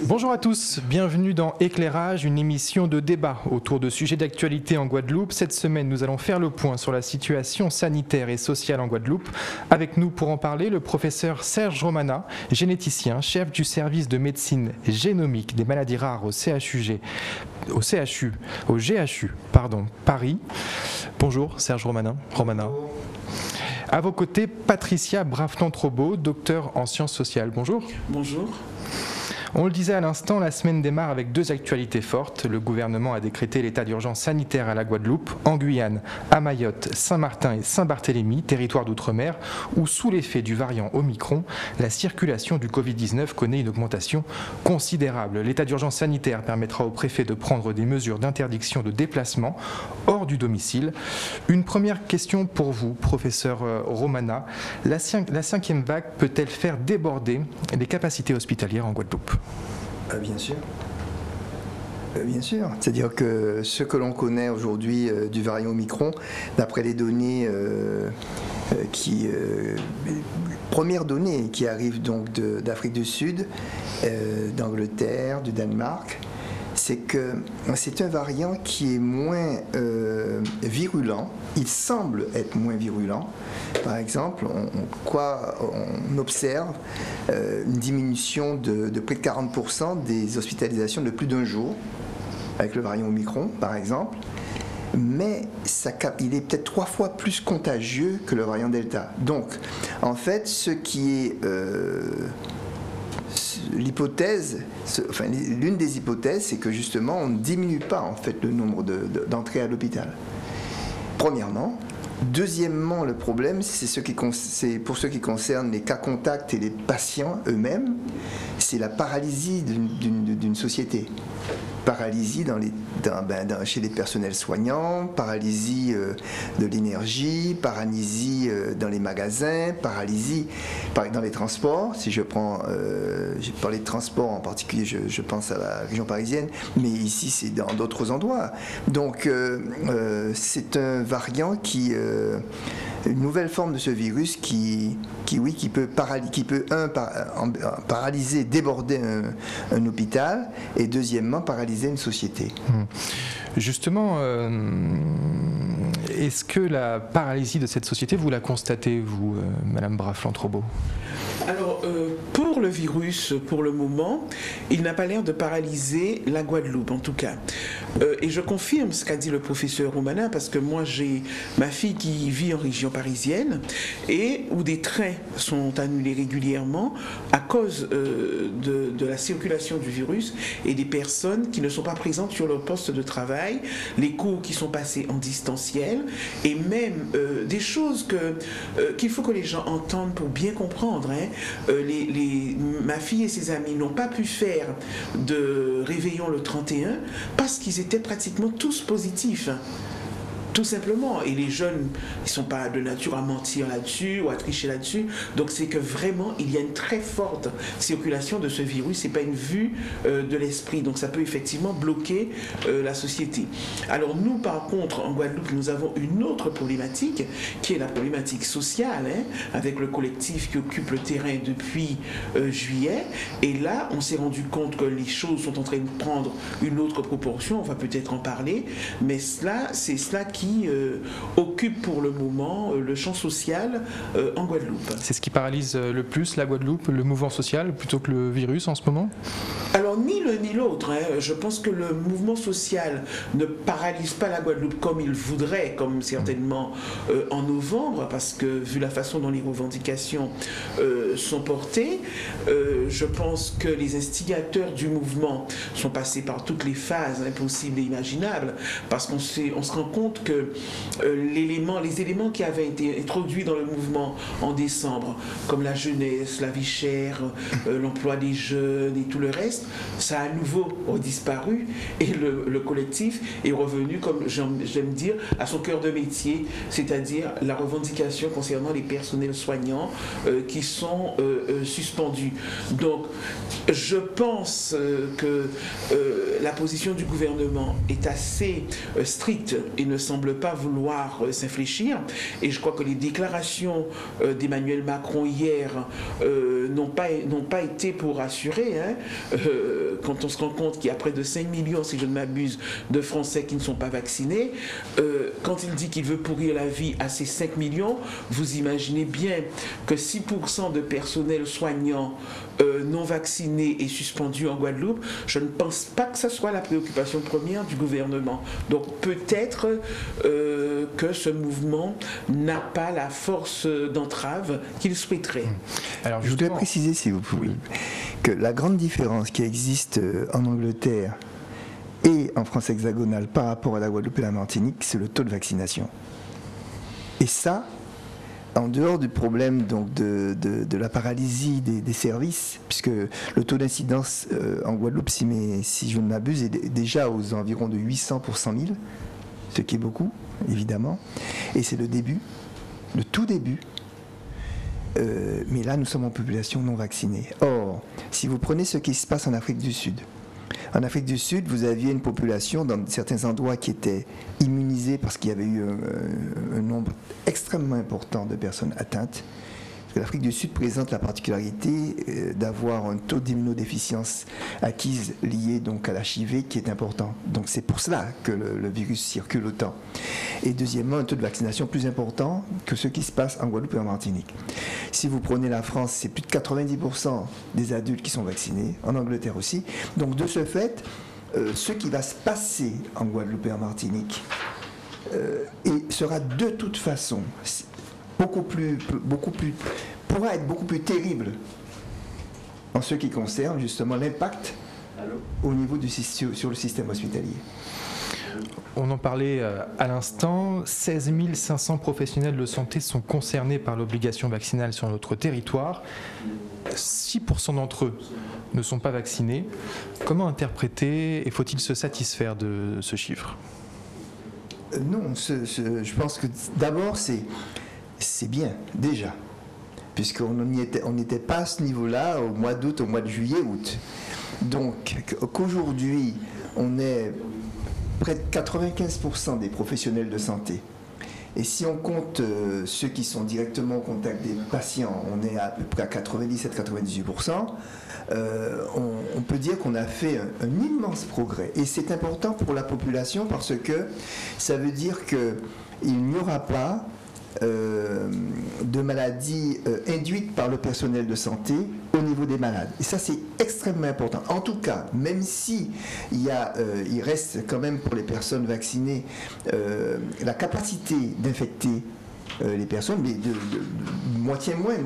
Bonjour à tous, bienvenue dans Éclairage, une émission de débat autour de sujets d'actualité en Guadeloupe. Cette semaine, nous allons faire le point sur la situation sanitaire et sociale en Guadeloupe. Avec nous pour en parler, le professeur Serge Romana, généticien, chef du service de médecine génomique des maladies rares au GHU, Paris. Bonjour Serge Romana. À vos côtés, Patricia Brafland-Trobo, docteur en sciences sociales. Bonjour. Bonjour. On le disait à l'instant, la semaine démarre avec deux actualités fortes. Le gouvernement a décrété l'état d'urgence sanitaire à la Guadeloupe, en Guyane, à Mayotte, Saint-Martin et Saint-Barthélemy, territoires d'outre-mer, où sous l'effet du variant Omicron, la circulation du Covid-19 connaît une augmentation considérable. L'état d'urgence sanitaire permettra au préfet de prendre des mesures d'interdiction de déplacement hors du domicile. Une première question pour vous, professeur Romana. La cinquième vague peut-elle faire déborder les capacités hospitalières en Guadeloupe ? Bien sûr. Bien sûr. C'est-à-dire que ce que l'on connaît aujourd'hui du variant Omicron, d'après les données premières données qui arrivent donc d'Afrique du Sud, d'Angleterre, du Danemark, c'est que c'est un variant qui est moins virulent. Il semble être moins virulent. Par exemple, on observe une diminution de près de 40% des hospitalisations de plus d'un jour avec le variant Omicron, par exemple. Mais il est peut-être 3 fois plus contagieux que le variant Delta. Donc, en fait, ce qui est l'une des hypothèses, c'est que justement, on ne diminue pas en fait le nombre d'entrées à l'hôpital. Premièrement. Deuxièmement, le problème, c'est pour ce qui concerne les cas contacts et les patients eux-mêmes, c'est la paralysie d'une société. Paralysie chez les personnels soignants, paralysie de l'énergie, paralysie dans les magasins, paralysie dans les transports. Si je prends, j'ai parlé de transport en particulier, je pense à la région parisienne, mais ici c'est dans d'autres endroits. Donc c'est un variant une nouvelle forme de ce virus qui peut paralyser, déborder un hôpital, et deuxièmement paralyser une société. Justement, est-ce que la paralysie de cette société, vous la constatez, vous, Madame Brafland-Trobo ? Alors, pour le virus, pour le moment, il n'a pas l'air de paralyser la Guadeloupe, en tout cas. Et je confirme ce qu'a dit le professeur Romana, parce que moi, j'ai ma fille qui vit en région parisienne, et où des trains sont annulés régulièrement à cause de la circulation du virus et des personnes qui ne sont pas présentes sur leur poste de travail, les cours qui sont passés en distanciel, et même des choses qu'il faut que les gens entendent pour bien comprendre. Ma fille et ses amis n'ont pas pu faire de réveillon le 31 parce qu'ils étaient pratiquement tous positifs. Tout simplement. Et les jeunes, ils ne sont pas de nature à mentir là-dessus ou à tricher là-dessus. Donc c'est que vraiment, il y a une très forte circulation de ce virus. Ce n'est pas une vue de l'esprit. Donc ça peut effectivement bloquer la société. Alors nous, par contre, en Guadeloupe, nous avons une autre problématique qui est la problématique sociale, avec le collectif qui occupe le terrain depuis juillet. Et là, on s'est rendu compte que les choses sont en train de prendre une autre proportion. On va peut-être en parler. Mais c'est cela qui occupe pour le moment le champ social en Guadeloupe. C'est ce qui paralyse le plus la Guadeloupe, le mouvement social, plutôt que le virus en ce moment ? Alors, ni l'un ni l'autre. Je pense que le mouvement social ne paralyse pas la Guadeloupe comme il voudrait, comme certainement en novembre, parce que vu la façon dont les revendications sont portées, je pense que les instigateurs du mouvement sont passés par toutes les phases impossibles et imaginables, parce qu'on se rend compte que les éléments qui avaient été introduits dans le mouvement en décembre, comme la jeunesse, la vie chère, l'emploi des jeunes et tout le reste, ça ça a à nouveau disparu et le collectif est revenu, comme j'aime dire, à son cœur de métier, c'est-à-dire la revendication concernant les personnels soignants qui sont suspendus. Donc, je pense que la position du gouvernement est assez stricte et ne semble pas vouloir s'infléchir. Et je crois que les déclarations d'Emmanuel Macron hier n'ont pas été pour rassurer. Quand on se rend compte qu'il y a près de 5 millions, si je ne m'abuse, de Français qui ne sont pas vaccinés, quand il dit qu'il veut pourrir la vie à ces 5 millions, vous imaginez bien que 6% de personnel soignant non vacciné et suspendu en Guadeloupe, je ne pense pas que ce soit la préoccupation première du gouvernement. Donc peut-être que ce mouvement n'a pas la force d'entrave qu'il souhaiterait. Alors, je voudrais préciser, si vous pouvez, que la grande différence qui existe en Angleterre et en France hexagonale par rapport à la Guadeloupe et la Martinique, c'est le taux de vaccination. Et ça, en dehors du problème donc, de la paralysie des services, puisque le taux d'incidence en Guadeloupe, si je ne m'abuse, est déjà aux environs de 800 pour 100 000, ce qui est beaucoup, évidemment. Et c'est le début, le tout début. Mais là, nous sommes en population non vaccinée. Or, si vous prenez ce qui se passe en Afrique du Sud, vous aviez une population dans certains endroits qui était immunisée parce qu'il y avait eu un nombre extrêmement important de personnes atteintes. L'Afrique du Sud présente la particularité d'avoir un taux d'immunodéficience acquise lié donc à l'HIV qui est important. Donc c'est pour cela que le virus circule autant. Et deuxièmement, un taux de vaccination plus important que ce qui se passe en Guadeloupe et en Martinique. Si vous prenez la France, c'est plus de 90% des adultes qui sont vaccinés, en Angleterre aussi. Donc de ce fait, ce qui va se passer en Guadeloupe et en Martinique sera de toute façon pourra être beaucoup plus terrible en ce qui concerne justement l'impact au niveau sur le système hospitalier. On en parlait à l'instant, 16 500 professionnels de santé sont concernés par l'obligation vaccinale sur notre territoire. 6% d'entre eux ne sont pas vaccinés. Comment interpréter et faut-il se satisfaire de ce chiffre ? Non, je pense que d'abord c'est bien, déjà, puisqu'on n'était pas à ce niveau-là au mois d'août, au mois de juillet, août. Donc, qu'aujourd'hui, on est près de 95% des professionnels de santé. Et si on compte ceux qui sont directement au contact des patients, on est à peu près à 97-98%. On peut dire qu'on a fait un immense progrès. Et c'est important pour la population parce que ça veut dire qu'il n'y aura pas de maladies induites par le personnel de santé au niveau des malades. Et ça, c'est extrêmement important. En tout cas, même si il reste quand même pour les personnes vaccinées la capacité d'infecter les personnes, mais de moitié moindre,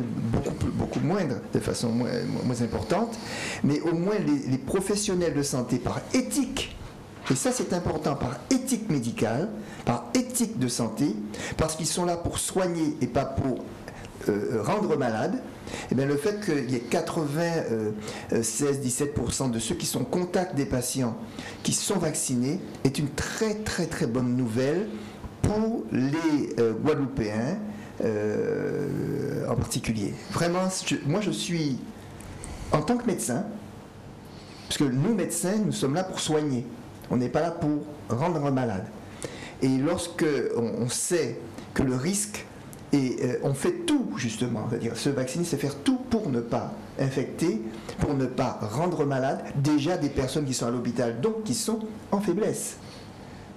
beaucoup moindre, de façon moins importante, mais au moins les professionnels de santé, par éthique, et ça c'est important, par éthique médicale, par éthique de santé, parce qu'ils sont là pour soigner et pas pour rendre malade, et bien le fait qu'il y ait 96-17% de ceux qui sont au contact des patients qui sont vaccinés est une très très très bonne nouvelle pour les Guadeloupéens en particulier. Vraiment, moi je suis, en tant que médecin, parce que nous médecins, nous sommes là pour soigner. On n'est pas là pour rendre malade. Et lorsque on sait que le risque, et on fait tout justement, c'est-à-dire se vacciner, c'est faire tout pour ne pas infecter, pour ne pas rendre malade déjà des personnes qui sont à l'hôpital, donc qui sont en faiblesse.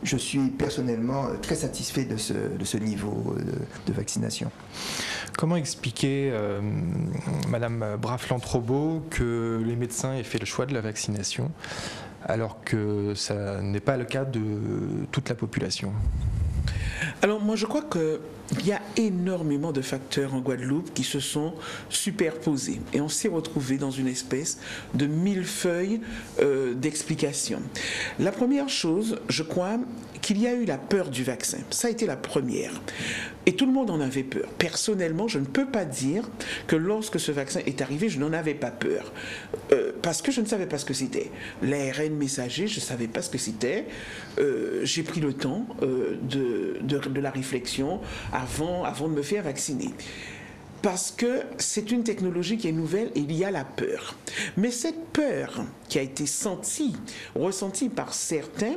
Je suis personnellement très satisfait de ce niveau de vaccination. Comment expliquer, Madame Braflant-Trobo, que les médecins aient fait le choix de la vaccination alors que ça n'est pas le cas de toute la population ? Alors moi je crois que il y a énormément de facteurs en Guadeloupe qui se sont superposés. Et on s'est retrouvé dans une espèce de millefeuille d'explications. La première chose, je crois, qu'il y a eu la peur du vaccin. Ça a été la première. Et tout le monde en avait peur. Personnellement, je ne peux pas dire que lorsque ce vaccin est arrivé, je n'en avais pas peur. Parce que je ne savais pas ce que c'était. L'ARN messager, je ne savais pas ce que c'était. J'ai pris le temps de la réflexion avant de me faire vacciner. Parce que c'est une technologie qui est nouvelle et il y a la peur. Mais cette peur qui a été ressentie par certains,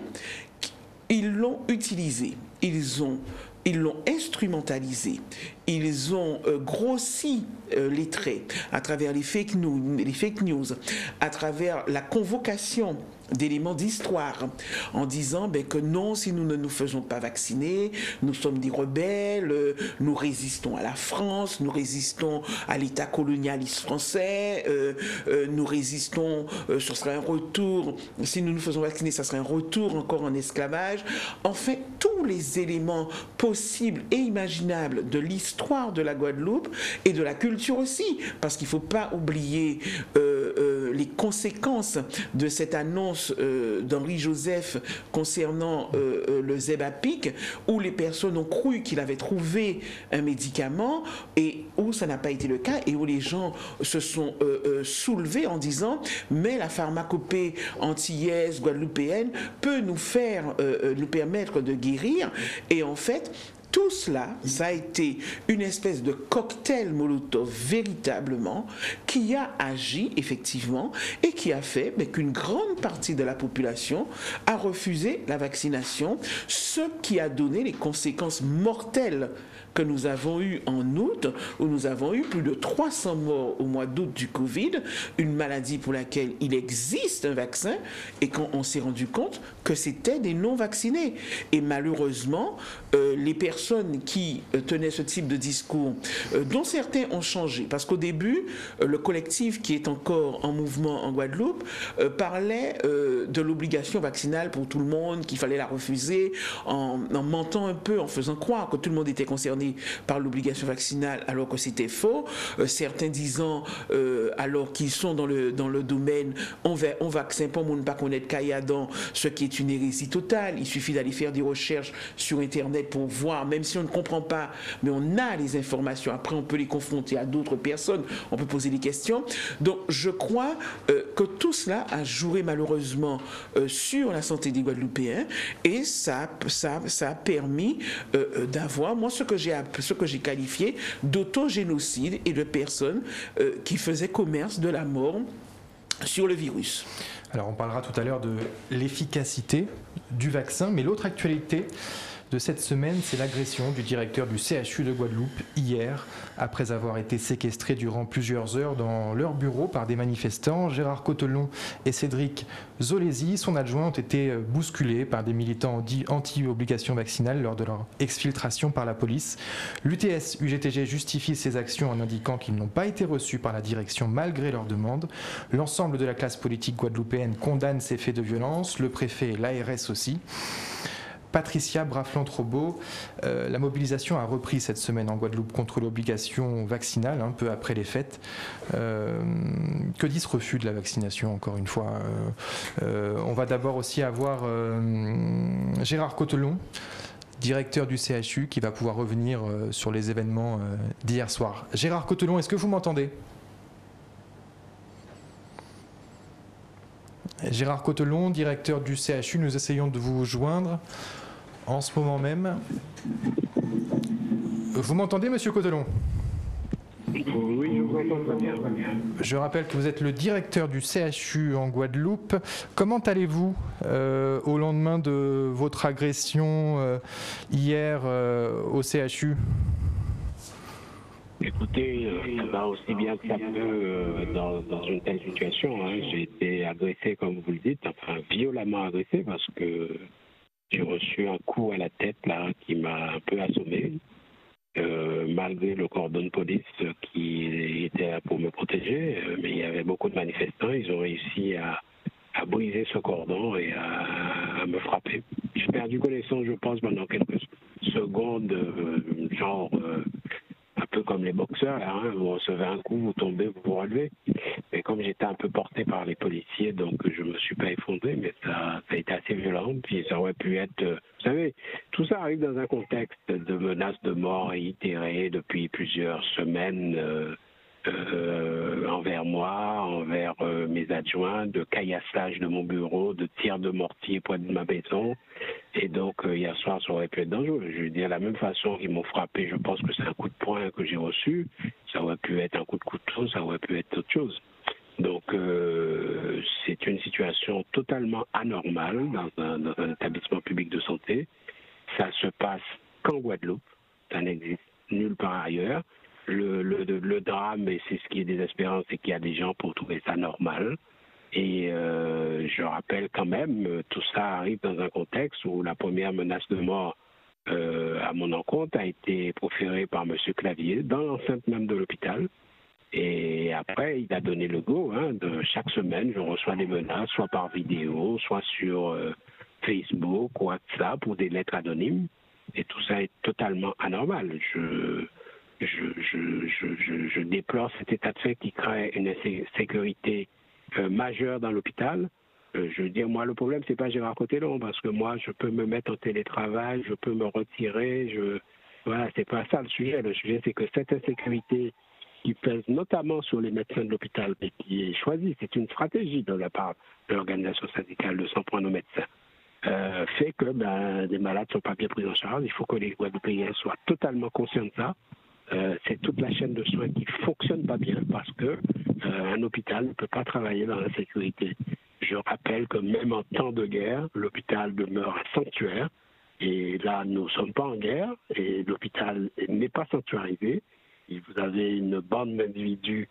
ils l'ont utilisée. Ils l'ont instrumentalisé, ils ont grossi les traits à travers les fake news, à travers la convocation d'éléments d'histoire en disant que non, si nous ne nous faisons pas vacciner, nous sommes des rebelles, nous résistons à la France, nous résistons à l'État colonialiste français, nous résistons, ce sera un retour, si nous nous faisons vacciner, ça sera un retour encore en esclavage. Enfin, tous les éléments possibles et imaginables de l'histoire de la Guadeloupe et de la culture aussi, parce qu'il ne faut pas oublier les conséquences de cette annonce d'Henri Joseph concernant le Zebapic, où les personnes ont cru qu'il avait trouvé un médicament et où ça n'a pas été le cas et où les gens se sont soulevés en disant mais la pharmacopée antillaise guadeloupéenne peut nous permettre de guérir. Et en fait, tout cela, ça a été une espèce de cocktail Molotov véritablement qui a agi effectivement et qui a fait qu'une grande partie de la population a refusé la vaccination, ce qui a donné les conséquences mortelles que nous avons eues en août, où nous avons eu plus de 300 morts au mois d'août du Covid, une maladie pour laquelle il existe un vaccin, et quand on s'est rendu compte que c'était des non-vaccinés. Et malheureusement, les personnes qui tenaient ce type de discours, dont certains ont changé, parce qu'au début, le collectif qui est encore en mouvement en Guadeloupe parlait de l'obligation vaccinale pour tout le monde, qu'il fallait la refuser, en mentant un peu, en faisant croire que tout le monde était concerné par l'obligation vaccinale alors que c'était faux, certains disant alors qu'ils sont dans le domaine on vaccine pas moun pas connaître Kayadan, ce qui est une hérésie totale. Il suffit d'aller faire des recherches sur internet pour voir, même si on ne comprend pas, mais on a les informations, après on peut les confronter à d'autres personnes, on peut poser des questions. Donc je crois que tout cela a joué malheureusement sur la santé des Guadeloupéens et ça a permis d'avoir, moi ce que j'ai qualifié d'autogénocide et de personnes qui faisaient commerce de la mort sur le virus. Alors on parlera tout à l'heure de l'efficacité du vaccin, mais l'autre actualité de cette semaine, c'est l'agression du directeur du CHU de Guadeloupe hier, après avoir été séquestré durant plusieurs heures dans leur bureau par des manifestants. Gérard Cottelon et Cédric Zolesi, son adjoint, ont été bousculés par des militants anti-obligation vaccinale lors de leur exfiltration par la police. L'UTS-UGTG justifie ces actions en indiquant qu'ils n'ont pas été reçus par la direction malgré leur demande. L'ensemble de la classe politique guadeloupéenne condamne ces faits de violence, le préfet et l'ARS aussi. Patricia Braflant-Trobo, la mobilisation a repris cette semaine en Guadeloupe contre l'obligation vaccinale, un peu après les fêtes. Que dit ce refus de la vaccination, encore une fois on va d'abord aussi avoir Gérard Cottelon, directeur du CHU, qui va pouvoir revenir sur les événements d'hier soir. Gérard Cottelon, est-ce que vous m'entendez ? Gérard Cottelon, directeur du CHU, nous essayons de vous joindre en ce moment même. Vous m'entendez, monsieur Cottelon ? Oui, je vous entends bien. Je rappelle que vous êtes le directeur du CHU en Guadeloupe. Comment allez-vous au lendemain de votre agression hier au CHU ? Écoutez, ça va aussi bien que ça peut dans une telle situation. J'ai été agressé, comme vous le dites, enfin violemment agressé, parce que j'ai reçu un coup à la tête là qui m'a un peu assommé, malgré le cordon de police qui était là pour me protéger. Mais il y avait beaucoup de manifestants, ils ont réussi à briser ce cordon et à me frapper. J'ai perdu connaissance, je pense, pendant quelques secondes, genre un peu comme les boxeurs, là, hein, vous recevez un coup, vous tombez, vous vous relevez. Et comme j'étais un peu porté par les policiers, donc je me suis pas effondré, mais ça a été assez violent. Puis ça aurait pu être, vous savez, tout ça arrive dans un contexte de menaces de mort réitérées depuis plusieurs semaines envers moi, envers mes adjoints, de caillassage de mon bureau, de tirs de mortier près de ma maison. Et donc, hier soir, ça aurait pu être dangereux. Je veux dire, de la même façon qu'ils m'ont frappé, je pense que c'est un coup de poing que j'ai reçu. Ça aurait pu être un coup de couteau, ça aurait pu être autre chose. Donc, c'est une situation totalement anormale dans un établissement public de santé. Ça se passe qu'en Guadeloupe. Ça n'existe nulle part ailleurs. Le drame, et c'est ce qui est désespérant, c'est qu'il y a des gens pour trouver ça normal. Et je rappelle quand même, tout ça arrive dans un contexte où la première menace de mort à mon encontre a été proférée par M. Clavier dans l'enceinte même de l'hôpital. Et après, il a donné le go. De chaque semaine, je reçois des menaces, soit par vidéo, soit sur Facebook, WhatsApp ou des lettres anonymes. Et tout ça est totalement anormal. Je déplore cet état de fait qui crée une insécurité majeure dans l'hôpital. Je veux dire, moi, le problème, c'est pas Gérard Cotellon, parce que moi, je peux me mettre en télétravail, je peux me retirer. Voilà, c'est pas ça le sujet. Le sujet, c'est que cette insécurité qui pèse notamment sur les médecins de l'hôpital et qui est choisie, c'est une stratégie de la part de l'organisation syndicale de s'en prendre aux médecins, fait que des malades ne sont pas bien pris en charge. Il faut que les Guadeloupéens soient totalement conscients de ça. C'est toute la chaîne de soins qui ne fonctionne pas bien parce que un hôpital ne peut pas travailler dans la sécurité. Je rappelle que même en temps de guerre, l'hôpital demeure un sanctuaire. Et là, nous ne sommes pas en guerre et l'hôpital n'est pas sanctuarisé. Et vous avez une bande d'individus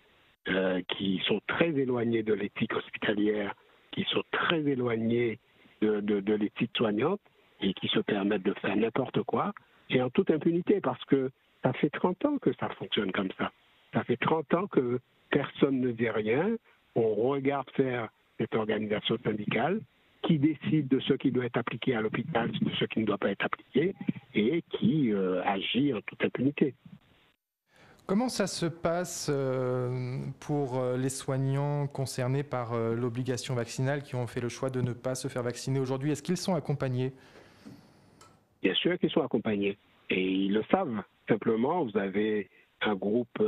qui sont très éloignés de l'éthique hospitalière, qui sont très éloignés de l'éthique soignante et qui se permettent de faire n'importe quoi, et en toute impunité, parce que ça fait 30 ans que ça fonctionne comme ça. Ça fait 30 ans que personne ne dit rien. On regarde faire cette organisation syndicale qui décide de ce qui doit être appliqué à l'hôpital, de ce qui ne doit pas être appliqué, et qui agit en toute impunité. Comment ça se passe pour les soignants concernés par l'obligation vaccinale qui ont fait le choix de ne pas se faire vacciner aujourd'hui? Est-ce qu'ils sont accompagnés? Bien sûr qu'ils sont accompagnés. Et ils le savent. Simplement, vous avez un groupe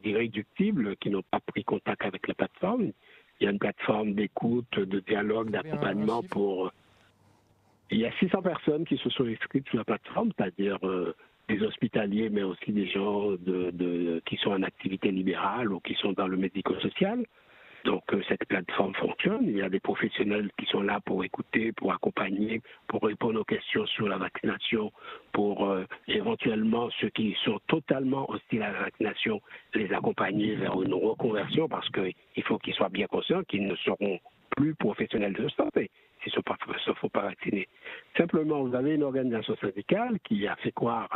d'irréductibles qui n'ont pas pris contact avec la plateforme. Il y a une plateforme d'écoute, de dialogue, d'accompagnement pour... Il y a 600 personnes qui se sont inscrites sur la plateforme, c'est-à-dire des hospitaliers, mais aussi des gens qui sont en activité libérale ou qui sont dans le médico-social. Donc cette plateforme fonctionne. Il y a des professionnels qui sont là pour écouter, pour accompagner, pour répondre aux questions sur la vaccination, pour éventuellement ceux qui sont totalement hostiles à la vaccination, les accompagner vers une reconversion, parce qu'il faut qu'ils soient bien conscients qu'ils ne seront plus professionnels de santé s'ils ne se font pas vacciner. Simplement, vous avez une organisation syndicale qui a fait croire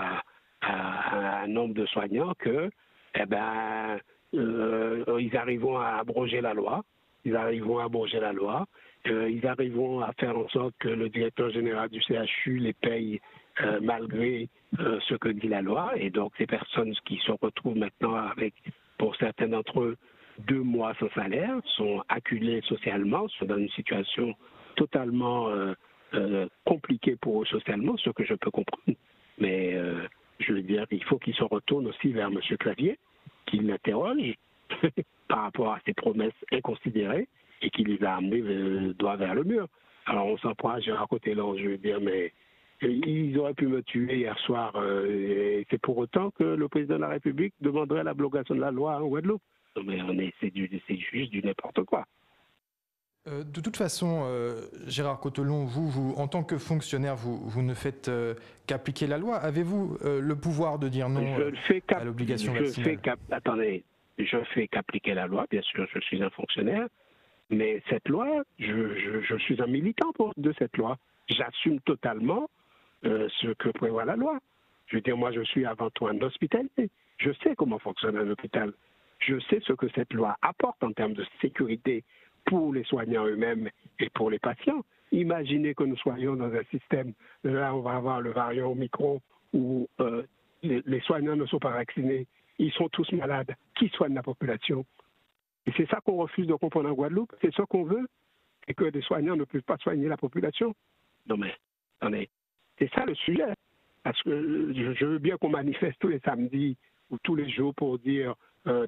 à un nombre de soignants que ils arriveront à abroger la loi, ils arriveront à faire en sorte que le directeur général du CHU les paye malgré ce que dit la loi. Et donc ces personnes qui se retrouvent maintenant avec, pour certains d'entre eux, 2 mois sans salaire, sont acculés socialement, sont dans une situation totalement compliquée pour eux socialement, ce que je peux comprendre. Mais je veux dire, il faut qu'ils se retournent aussi vers M. Clavier, qu'il l'interroge par rapport à ses promesses inconsidérées et qui les a amenés droit vers le mur. Alors on s'en prend à Gérard Cotellon, je veux dire, mais ils auraient pu me tuer hier soir. Et c'est pour autant que le président de la République demanderait l'abrogation de la loi en Guadeloupe. Non, mais c'est juste du n'importe quoi. De toute façon, Gérard Cotellon, vous, en tant que fonctionnaire, vous ne faites qu'appliquer la loi. Avez-vous le pouvoir de dire non à l'obligation vaccinale? Attendez, je fais qu'appliquer la loi, bien sûr, je suis un fonctionnaire, mais cette loi, je suis un militant de cette loi. J'assume totalement ce que prévoit la loi. Je veux dire, moi, je suis avant tout un hospitalier. Je sais comment fonctionne un hôpital. Je sais ce que cette loi apporte en termes de sécurité pour les soignants eux-mêmes et pour les patients. Imaginez que nous soyons dans un système, là on va avoir le variant Omicron où les soignants ne sont pas vaccinés, ils sont tous malades. Qui soigne la population? Et c'est ça qu'on refuse de comprendre en Guadeloupe. C'est ça qu'on veut, et que les soignants ne peuvent pas soigner la population. Non mais, attendez, c'est ça le sujet. Parce que je veux bien qu'on manifeste tous les samedis ou tous les jours pour dire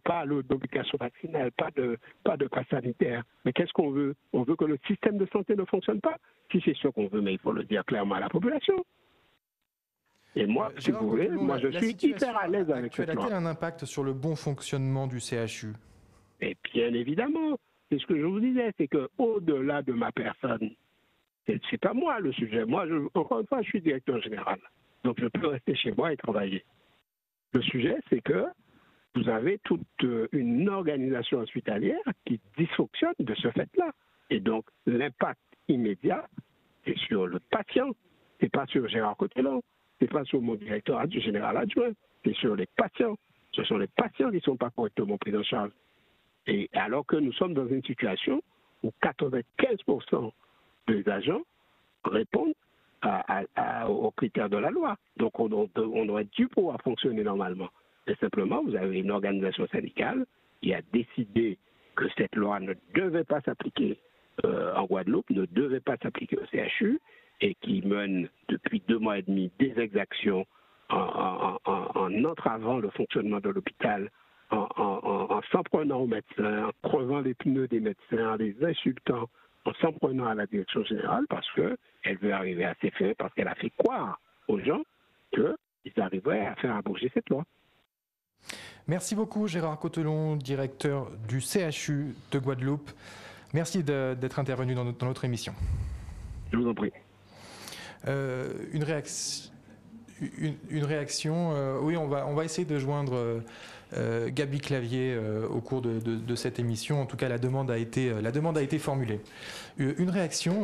pas d'obligation vaccinale, pas de passe sanitaire. Mais qu'est-ce qu'on veut? On veut que le système de santé ne fonctionne pas. Si c'est ce qu'on veut, mais il faut le dire clairement à la population. Et moi, si vous voulez, moi je suis hyper à l'aise avec cette loi. A-t-elle un impact sur le bon fonctionnement du CHU? Et bien évidemment, c'est ce que je vous disais, c'est qu'au-delà de ma personne, c'est pas moi le sujet. Moi, encore une fois, je suis directeur général. Donc je peux rester chez moi et travailler. Le sujet, c'est que vous avez toute une organisation hospitalière qui dysfonctionne de ce fait-là. Et donc, l'impact immédiat, c'est sur le patient. C'est pas sur Gérard Cotellon, c'est pas sur mon directeur général adjoint, c'est sur les patients. Ce sont les patients qui ne sont pas correctement pris en charge. Et alors que nous sommes dans une situation où 95% des agents répondent aux critères de la loi. Donc on aurait dû pouvoir fonctionner normalement. Et simplement, vous avez une organisation syndicale qui a décidé que cette loi ne devait pas s'appliquer en Guadeloupe, ne devait pas s'appliquer au CHU, et qui mène depuis 2 mois et demi des exactions en entravant le fonctionnement de l'hôpital, en s'en prenant aux médecins, en crevant les pneus des médecins, en les insultant, en s'en prenant à la direction générale parce qu'elle veut arriver à ses fins, parce qu'elle a fait croire aux gens qu'ils arriveraient à faire abroger cette loi. Merci beaucoup Gérard Cotellon, directeur du CHU de Guadeloupe. Merci d'être intervenu dans notre émission. Je vous en prie. Une réaction, oui, on va essayer de joindre Gaby Clavier au cours de cette émission. En tout cas, la demande a été formulée. Une réaction,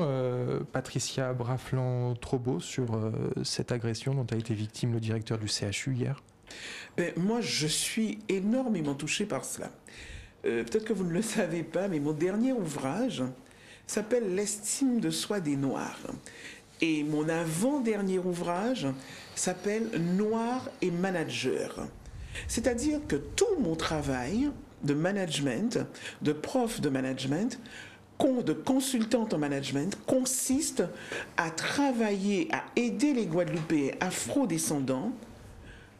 Patricia Brafland-Trobo, sur cette agression dont a été victime le directeur du CHU hier. Moi, je suis énormément touché par cela. Peut-être que vous ne le savez pas, mais mon dernier ouvrage s'appelle « L'estime de soi des Noirs ». Et mon avant-dernier ouvrage s'appelle « Noir et manager ». C'est-à-dire que tout mon travail de management, de prof de management, de consultante en management, consiste à travailler, à aider les Guadeloupéens afro-descendants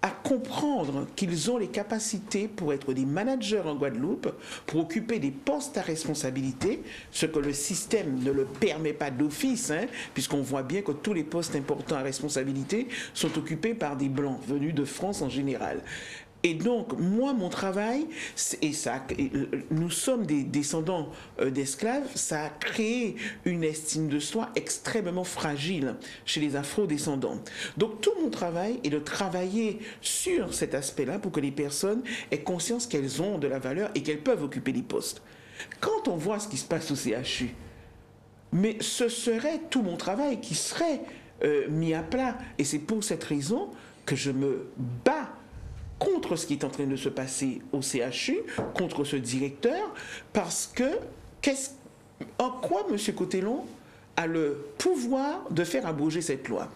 à comprendre qu'ils ont les capacités pour être des managers en Guadeloupe, pour occuper des postes à responsabilité, ce que le système ne le permet pas d'office, puisqu'on voit bien que tous les postes importants à responsabilité sont occupés par des Blancs venus de France en général. Et donc, moi, mon travail, nous sommes des descendants d'esclaves, ça a créé une estime de soi extrêmement fragile chez les afro-descendants. Donc, tout mon travail est de travailler sur cet aspect-là pour que les personnes aient conscience qu'elles ont de la valeur et qu'elles peuvent occuper des postes. Quand on voit ce qui se passe au CHU, mais ce serait tout mon travail qui serait mis à plat. Et c'est pour cette raison que je me bats contre ce qui est en train de se passer au CHU, contre ce directeur, parce que en quoi M. Cotellon a le pouvoir de faire abroger cette loi?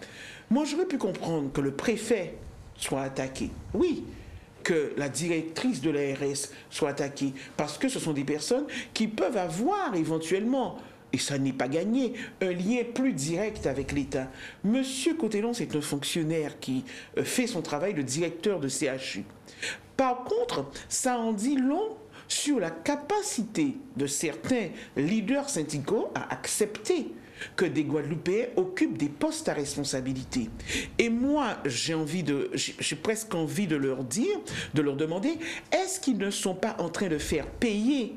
Moi, j'aurais pu comprendre que le préfet soit attaqué. Oui, que la directrice de l'ARS soit attaquée, parce que ce sont des personnes qui peuvent avoir éventuellement, et ça n'est pas gagné, un lien plus direct avec l'État. Monsieur Cotellon, c'est un fonctionnaire qui fait son travail de directeur de CHU. Par contre, ça en dit long sur la capacité de certains leaders syndicaux à accepter que des Guadeloupéens occupent des postes à responsabilité. Et moi, j'ai presque envie de leur dire, de leur demander, est-ce qu'ils ne sont pas en train de faire payer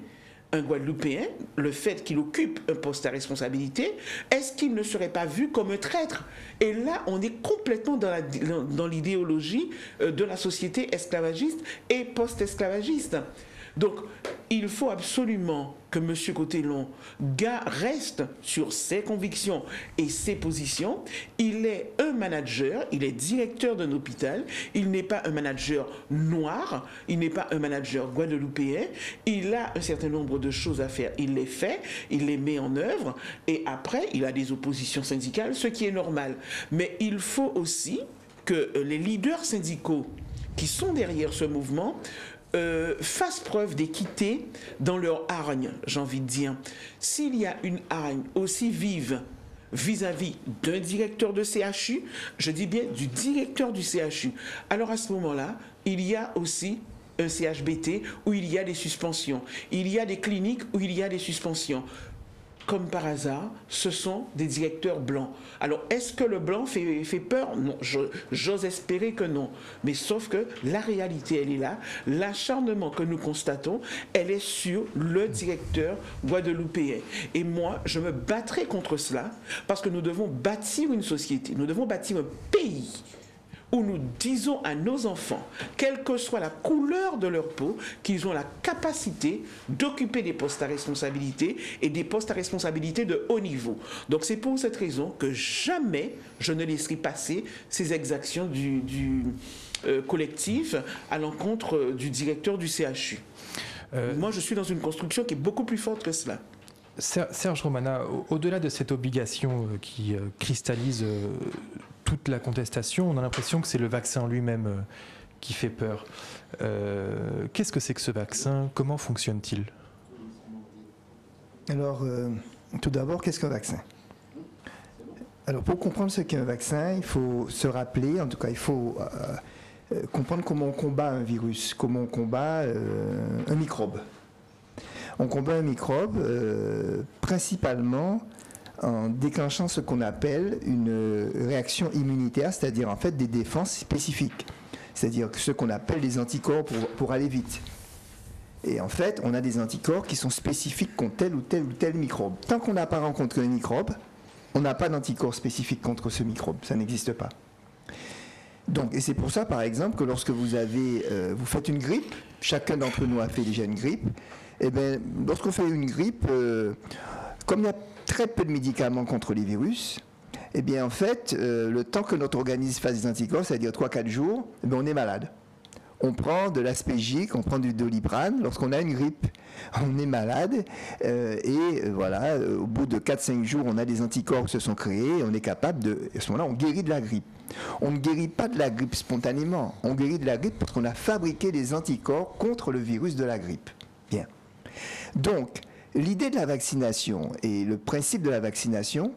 un Guadeloupéen, le fait qu'il occupe un poste à responsabilité, est-ce qu'il ne serait pas vu comme un traître? Et là, on est complètement dans l'idéologie de la société esclavagiste et post-esclavagiste. Donc, il faut absolument que M. Cotellon reste sur ses convictions et ses positions. Il est un manager, il est directeur d'un hôpital, il n'est pas un manager noir, il n'est pas un manager guadeloupéen, il a un certain nombre de choses à faire, il les fait, il les met en œuvre, et après, il a des oppositions syndicales, ce qui est normal. Mais il faut aussi que les leaders syndicaux qui sont derrière ce mouvement fassent preuve d'équité dans leur hargne, j'ai envie de dire. S'il y a une hargne aussi vive vis-à-vis d'un directeur de CHU, je dis bien du directeur du CHU, alors à ce moment-là, il y a aussi un CHBT où il y a des suspensions. Il y a des cliniques où il y a des suspensions. Comme par hasard, ce sont des directeurs blancs. Alors, est-ce que le blanc fait peur? Non, j'ose espérer que non. Mais sauf que la réalité, elle est là. L'acharnement que nous constatons, elle est sur le directeur guadeloupéen. Et moi, je me battrai contre cela parce que nous devons bâtir une société, nous devons bâtir un pays où nous disons à nos enfants, quelle que soit la couleur de leur peau, qu'ils ont la capacité d'occuper des postes à responsabilité et des postes à responsabilité de haut niveau. Donc c'est pour cette raison que jamais je ne laisserai passer ces exactions du collectif à l'encontre du directeur du CHU. Moi, je suis dans une construction qui est beaucoup plus forte que cela. Serge Romana, au-delà de cette obligation qui cristallise toute la contestation, on a l'impression que c'est le vaccin lui-même qui fait peur. Qu'est-ce que c'est que ce vaccin? Comment fonctionne-t-il? Alors, tout d'abord, qu'est-ce qu'un vaccin? Alors, pour comprendre ce qu'est un vaccin, il faut se rappeler, en tout cas, il faut comprendre comment on combat un virus, comment on combat un microbe. On combat un microbe principalement en déclenchant ce qu'on appelle une réaction immunitaire, c'est-à-dire en fait des défenses spécifiques, c'est-à-dire ce qu'on appelle des anticorps pour aller vite. Et en fait, on a des anticorps qui sont spécifiques contre tel ou tel ou tel microbe. Tant qu'on n'a pas rencontré un microbe, on n'a pas d'anticorps spécifique contre ce microbe, ça n'existe pas. Donc, et c'est pour ça, par exemple, que lorsque vous faites une grippe, chacun d'entre nous a fait déjà une grippe, et bien, lorsqu'on fait une grippe, comme il y a très peu de médicaments contre les virus, eh bien, en fait, le temps que notre organisme fasse des anticorps, c'est-à-dire 3-4 jours, eh bien, on est malade. On prend de l'aspégique, on prend du Doliprane lorsqu'on a une grippe. On est malade et voilà, au bout de 4-5 jours, on a des anticorps qui se sont créés et on est capable à ce moment-là, on guérit de la grippe. On ne guérit pas de la grippe spontanément, on guérit de la grippe parce qu'on a fabriqué des anticorps contre le virus de la grippe. Bien. Donc, l'idée de la vaccination et le principe de la vaccination,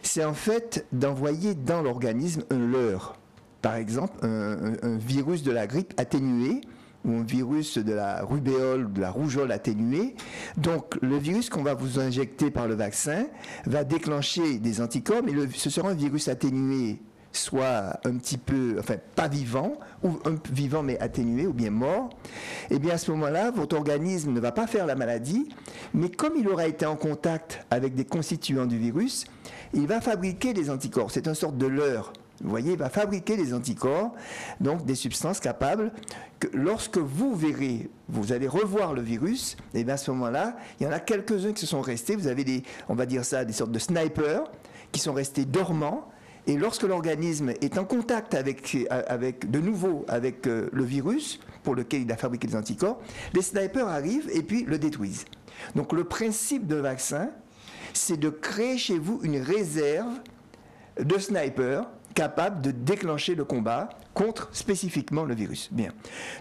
c'est en fait d'envoyer dans l'organisme un leurre. Par exemple, un virus de la grippe atténué ou un virus de la rubéole, de la rougeole atténuée. Donc, le virus qu'on va vous injecter par le vaccin va déclencher des anticorps, mais ce sera un virus atténué, soit un petit peu, enfin, pas vivant, ou vivant mais atténué, ou bien mort. Et bien, à ce moment-là, votre organisme ne va pas faire la maladie, mais comme il aura été en contact avec des constituants du virus, il va fabriquer des anticorps. C'est une sorte de leurre. Vous voyez, il va fabriquer des anticorps, donc des substances capables que lorsque vous verrez, vous allez revoir le virus, et bien à ce moment-là, il y en a quelques-uns qui se sont restés, vous avez on va dire ça, des sortes de snipers qui sont restés dormants, et lorsque l'organisme est en contact de nouveau avec le virus pour lequel il a fabriqué des anticorps, les snipers arrivent et puis le détruisent. Donc le principe d'un vaccin, c'est de créer chez vous une réserve de snipers capable de déclencher le combat contre spécifiquement le virus. Bien.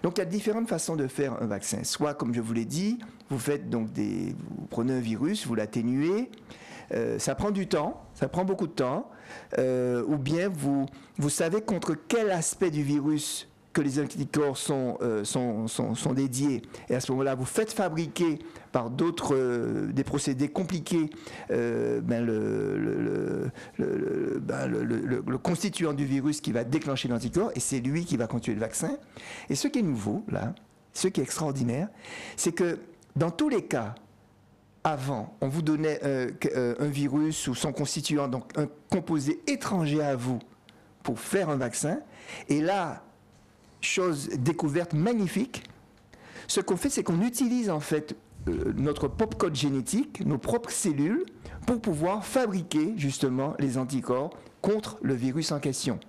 Donc il y a différentes façons de faire un vaccin. Soit, comme je vous l'ai dit, vous prenez un virus, vous l'atténuez, ça prend du temps, ça prend beaucoup de temps, ou bien vous savez contre quel aspect du virus que les anticorps sont dédiés, et à ce moment-là, vous faites fabriquer par des procédés compliqués le constituant du virus qui va déclencher l'anticorps, et c'est lui qui va constituer le vaccin. Et ce qui est nouveau, là, ce qui est extraordinaire, c'est que dans tous les cas, avant, on vous donnait un virus ou son constituant, donc un composé étranger à vous, pour faire un vaccin, et là, chose découverte magnifique, ce qu'on fait, c'est qu'on utilise en fait notre propre code génétique, nos propres cellules, pour pouvoir fabriquer justement les anticorps contre le virus en question.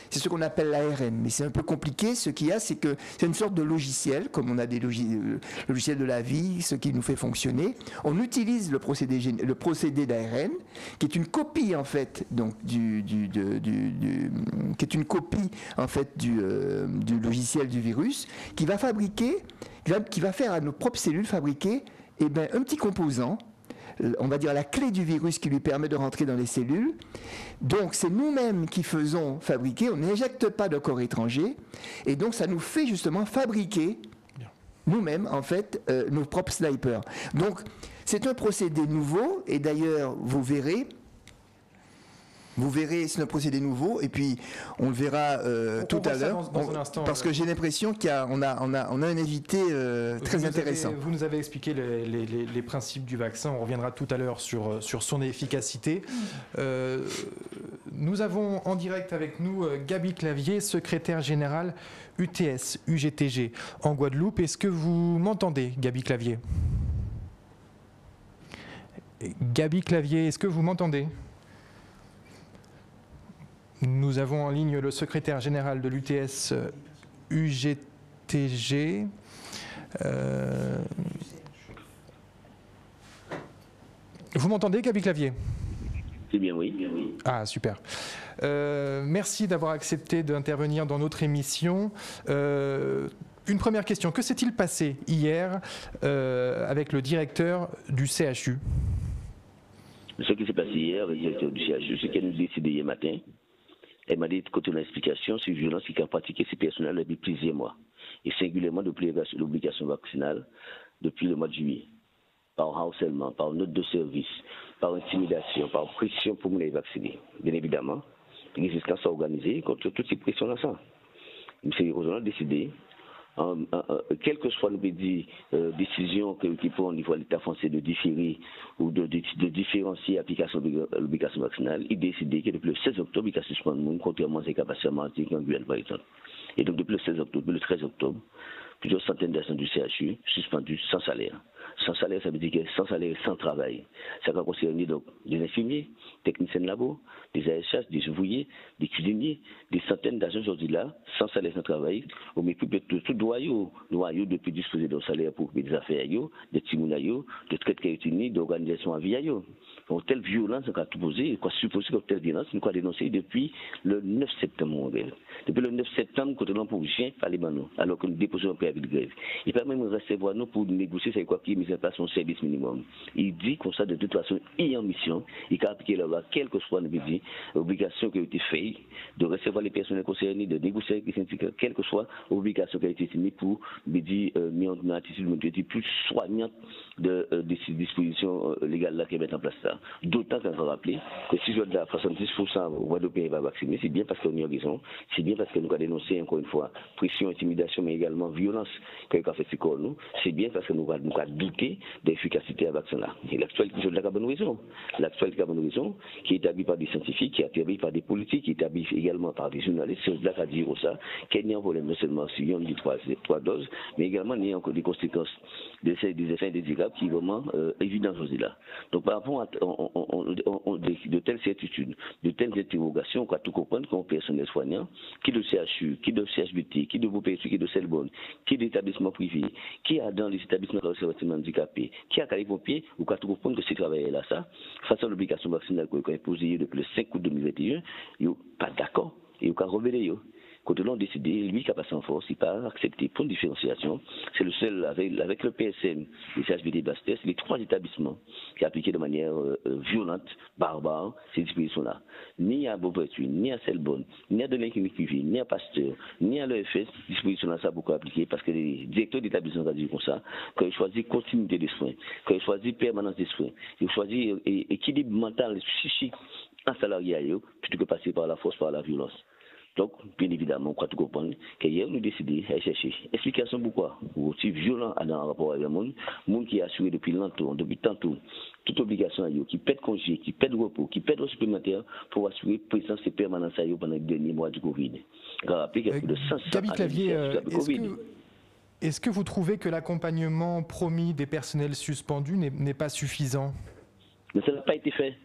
C'est ce qu'on appelle l'ARN, mais c'est un peu compliqué. Ce qu'il y a, c'est que c'est une sorte de logiciel, comme on a des logiciels de la vie, ce qui nous fait fonctionner. On utilise le procédé d'ARN, qui est une copie en fait, donc qui est une copie en fait du logiciel du virus, qui va fabriquer, qui va faire à nos propres cellules fabriquer, un petit composant. On va dire la clé du virus qui lui permet de rentrer dans les cellules. Donc c'est nous-mêmes qui faisons fabriquer, on n'injecte pas de corps étranger, et donc ça nous fait justement fabriquer nous-mêmes en fait nos propres snipers. Donc c'est un procédé nouveau, et d'ailleurs vous verrez, c'est un procédé nouveau, et puis on le verra tout à l'heure, parce que j'ai l'impression qu'on a un invité très intéressant. Vous nous avez expliqué les principes du vaccin, on reviendra tout à l'heure sur son efficacité. Nous avons en direct avec nous Gaby Clavier, secrétaire générale UTS, UGTG en Guadeloupe. Est-ce que vous m'entendez, Gaby Clavier? Gaby Clavier, est-ce que vous m'entendez? Nous avons en ligne le secrétaire général de l'UTS UGTG. Vous m'entendez, Gaby Clavier? C'est bien, oui. Ah, super. Merci d'avoir accepté d'intervenir dans notre émission. Une première question. Que s'est-il passé hier avec le directeur du CHU? Ce qui s'est passé hier avec le directeur du CHU, c'est qu'elle nous a décidé hier matin. Elle m'a dit, côté de l'explication, c'est une violence qui a pratiqué ces personnels depuis plusieurs mois, et singulièrement depuis l'obligation vaccinale depuis le mois de juillet, par harcèlement, par note de service, par intimidation, par pression pour les vacciner. Bien évidemment, les résistance organisée contre toutes ces pressions-là. C'est aujourd'hui décidé, quelle que soit décision qui prend au niveau de l'État français de différer ou de différencier l'application de l'obligation vaccinale, il décidé que depuis le 16 octobre, il a suspendu le monde, contrairement à ses capacités maritimes en Guyane, par exemple. Et donc depuis le 16 octobre, depuis le 13 octobre, plusieurs centaines d'agents du CHU suspendus sans salaire. Sans salaire, ça veut dire que sans salaire, sans travail. Ça va concerner donc des infirmiers, techniciens de labo, des ASH, des ouvriers, des cuisiniers, des centaines d'agents aujourd'hui là, sans salaire, sans travail, au mépris de tout doyau depuis disposer d'un salaire pour des affaires, des timounayo, de traite qui est unis, d'organisation à vie. Donc, telle violence, on a tout posé, quoi supposer que telle violence, nous avons dénoncé depuis le 9 septembre. Depuis le 9 septembre, quand on a pour chien, fallait nous, alors que nous déposons un préavis de grève. Il permet de recevoir nous pour négocier, c'est quoi qui est mis en place son service minimum. Il dit comme ça, de toute façon, il est en mission, il a appliqué la loi, quelle que soit l'obligation qui a été faite, de recevoir les personnels concernés, de négocier avec les syndicats, quelle que soit l'obligation qui a été mise pour, mis en attitude plus soignante de ces dispositions légales là qui mettent en place ça. D'autant qu'on va rappeler que si je dois 70% au Guadeloupe va vacciner, c'est bien parce qu'on y a raison, c'est bien parce que nous avons dénoncé encore une fois pression, intimidation, mais également violence que nous avons fait sur nous, c'est bien parce que nous avons douté de l'efficacité à vaccin là. Et l'actualité, je l'ai bonne raison. L'actualité a bonne raison, qui est établie par des scientifiques, qui est établie par des politiques, qui est établie également par des journalistes, c'est là qu'à dire ça, qu'il y a un problème non seulement si on dit trois doses, mais également il y a encore des conséquences des effets indésirables qui sont vraiment évidents aujourd'hui là. Donc par rapport à de telles certitudes, de telles interrogations, on doit tout comprendre comme personnel soignant, qui de CHU, qui de CHBT, qui de VOPSU, qui de Selbonne, qui d'établissements privés, qui a dans les établissements de conservation handicapés, qui a les pompiers, on doit tout comprendre que ces travailleurs là, ça, face à l'obligation vaccinale qu'on a imposée depuis le 5 août 2021, ils sont pas d'accord et ils ont rebeller. Quand on a décidé, lui qui a passé en force, il n'a pas accepté pour une différenciation. C'est le seul, avec le PSM, les CHBT Bastet, c'est les trois établissements qui ont appliqué de manière violente, barbare, ces dispositions-là. Ni à Beaupertuis, ni à Selbonne, ni à Denis Clinique Privée, ni à Pasteur, ni à l'EFS, ces dispositions-là, ça a beaucoup appliqué parce que les directeurs d'établissement ont dit comme ça, quand ils choisissent continuité des soins, quand ils choisissent permanence des soins, ils choisissent équilibre mental, psychique, en salariat, plutôt que passer par la force, par la violence. Donc, bien évidemment, on croit tout comprendre qu'hier, nous décidons de chercher explication pourquoi. Ou aussi violent dans rapport avec le monde qui a assuré depuis longtemps, depuis tantôt, toute obligation à eux, qui pète congé, qui pète repos, qui pète supplémentaire pour assurer présence et permanence à eux pendant les derniers mois du Covid. Rappelez qu'il y a plus de 500 Gaby Clavier, Est-ce que vous trouvez que l'accompagnement promis des personnels suspendus n'est pas suffisant? Mais ça n'a pas été fait.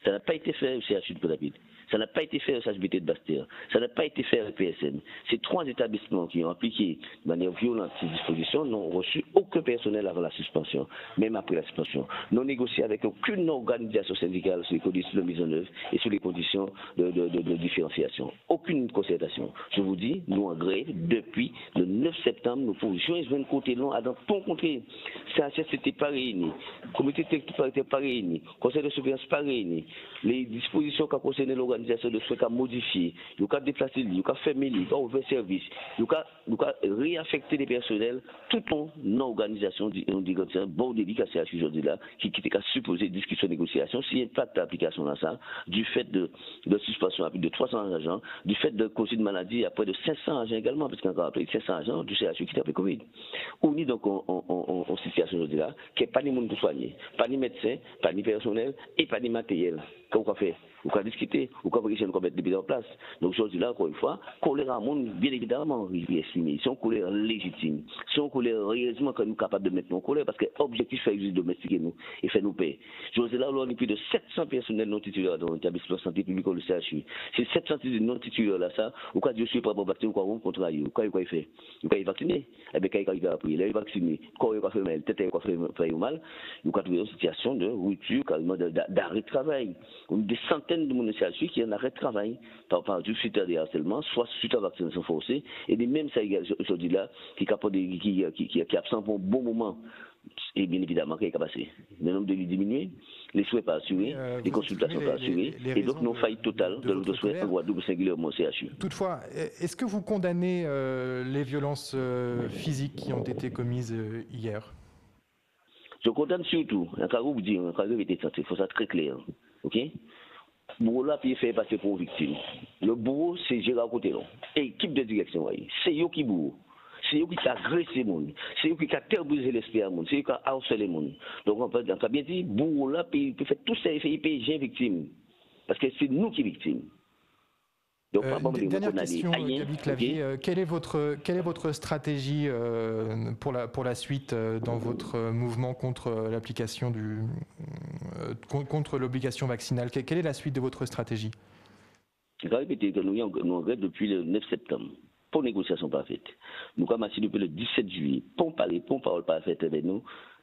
Ça n'a pas été fait au CHU de Port-à-Pitre. Ça n'a pas été fait au CHBT de Basse-Terre. Ça n'a pas été fait avec PSN. Ces 3 établissements qui ont appliqué de manière violente ces dispositions n'ont reçu aucun personnel avant la suspension, même après la suspension. N'ont négocié avec aucune organisation syndicale sur les conditions de mise en œuvre et sur les conditions de différenciation. Aucune concertation. Je vous dis, nous en grève depuis le 9 septembre, nous pour juin, je viens de côté long à dans ton contré. CHS n'était pas réuni. Le comité technique n'était pas réuni. Conseil de surveillance pas réuni. Les dispositions qui concernaient l'organisation de soins qu'a modifié, il a déplacé, il a fermé, il a ouvert service, il a réaffecté les personnels tout en organisation d'un bon délicat à ce aujourd'hui là qui était supposé discussion négociation s'il n'y a pas d'application dans ça du fait de suspension à plus de 300 agents, du fait de cause de maladie à près de 500 agents également parce qu'on a appelé 500 agents du CHU qui était après Covid. On est donc en situation aujourd'hui là qui n'est pas ni monde pour soigner, pas ni médecin, pas ni personnel et pas ni matériel. Qu'est-ce qu'on fait? On peut discuter, on peut réfléchir, on peut mettre des en place. Donc aujourd'hui là, encore une fois, colère à monde, bien évidemment, il est estimé. Si on colère légitime, si on colère réellement que nous sommes capables de mettre nos colère, parce que l'objectif c'est juste domestiquer nous et faire nous payer. Aujourd'hui là, on a plus de 700 personnels non titulaires dans l'établissement de santé publique ou le CHU. Ces 700 non titulaires là, ça, ou quand je suis pas pour vacciner, ou quand on contrat, ou quand il fait, ou quand il vacciner, eh bien quand il va appuyer, là il vacciner, quand il va faire mal, tête il va faire mal, ou quand il y a une situation de rupture, carrément d'arrêt de travail. Des centaines de monde CHU qui en arrêt de travail par du suite à des harcèlements, soit suite à vaccination forcée, et des mêmes ça aujourd'hui là qui est absent pour un bon moment. Et bien évidemment, qu'il est passé. Le nombre de lits diminué, les soins pas assurés, les consultations pas assurées, et donc nos faillites totales de soins en Guadeloupe, singulièrement au CHU. Toutefois, est-ce que vous condamnez les violences physiques qui ont été commises hier? Je condamne surtout, un cas où vous dites, un cas où il faut ça très clair. Ok? Bourreau là, puis il fait passer pour une victime. Le bourreau, c'est Gérard Cotelon. Équipe de direction, c'est eux qui bourreau. C'est eux qui agressent les gens. C'est eux qui terrorisent l'esprit à monde. C'est eux qui harcèlent les gens. Donc, on peut bien dire, bourreau là, puis il peut faire tout ça, il fait j'ai victime. Parce que c'est nous qui sommes victimes. Dernière question, Gaby Clavier. Quelle est votre stratégie pour la suite dans votre mouvement contre l'application contre l'obligation vaccinale? Quelle est la suite de votre stratégie? Je vais répéter que nous en grève depuis le 9 septembre. Pour négociation pas faite. Nous avons assis depuis le 17 juillet. Pour parole pas faite avec nous,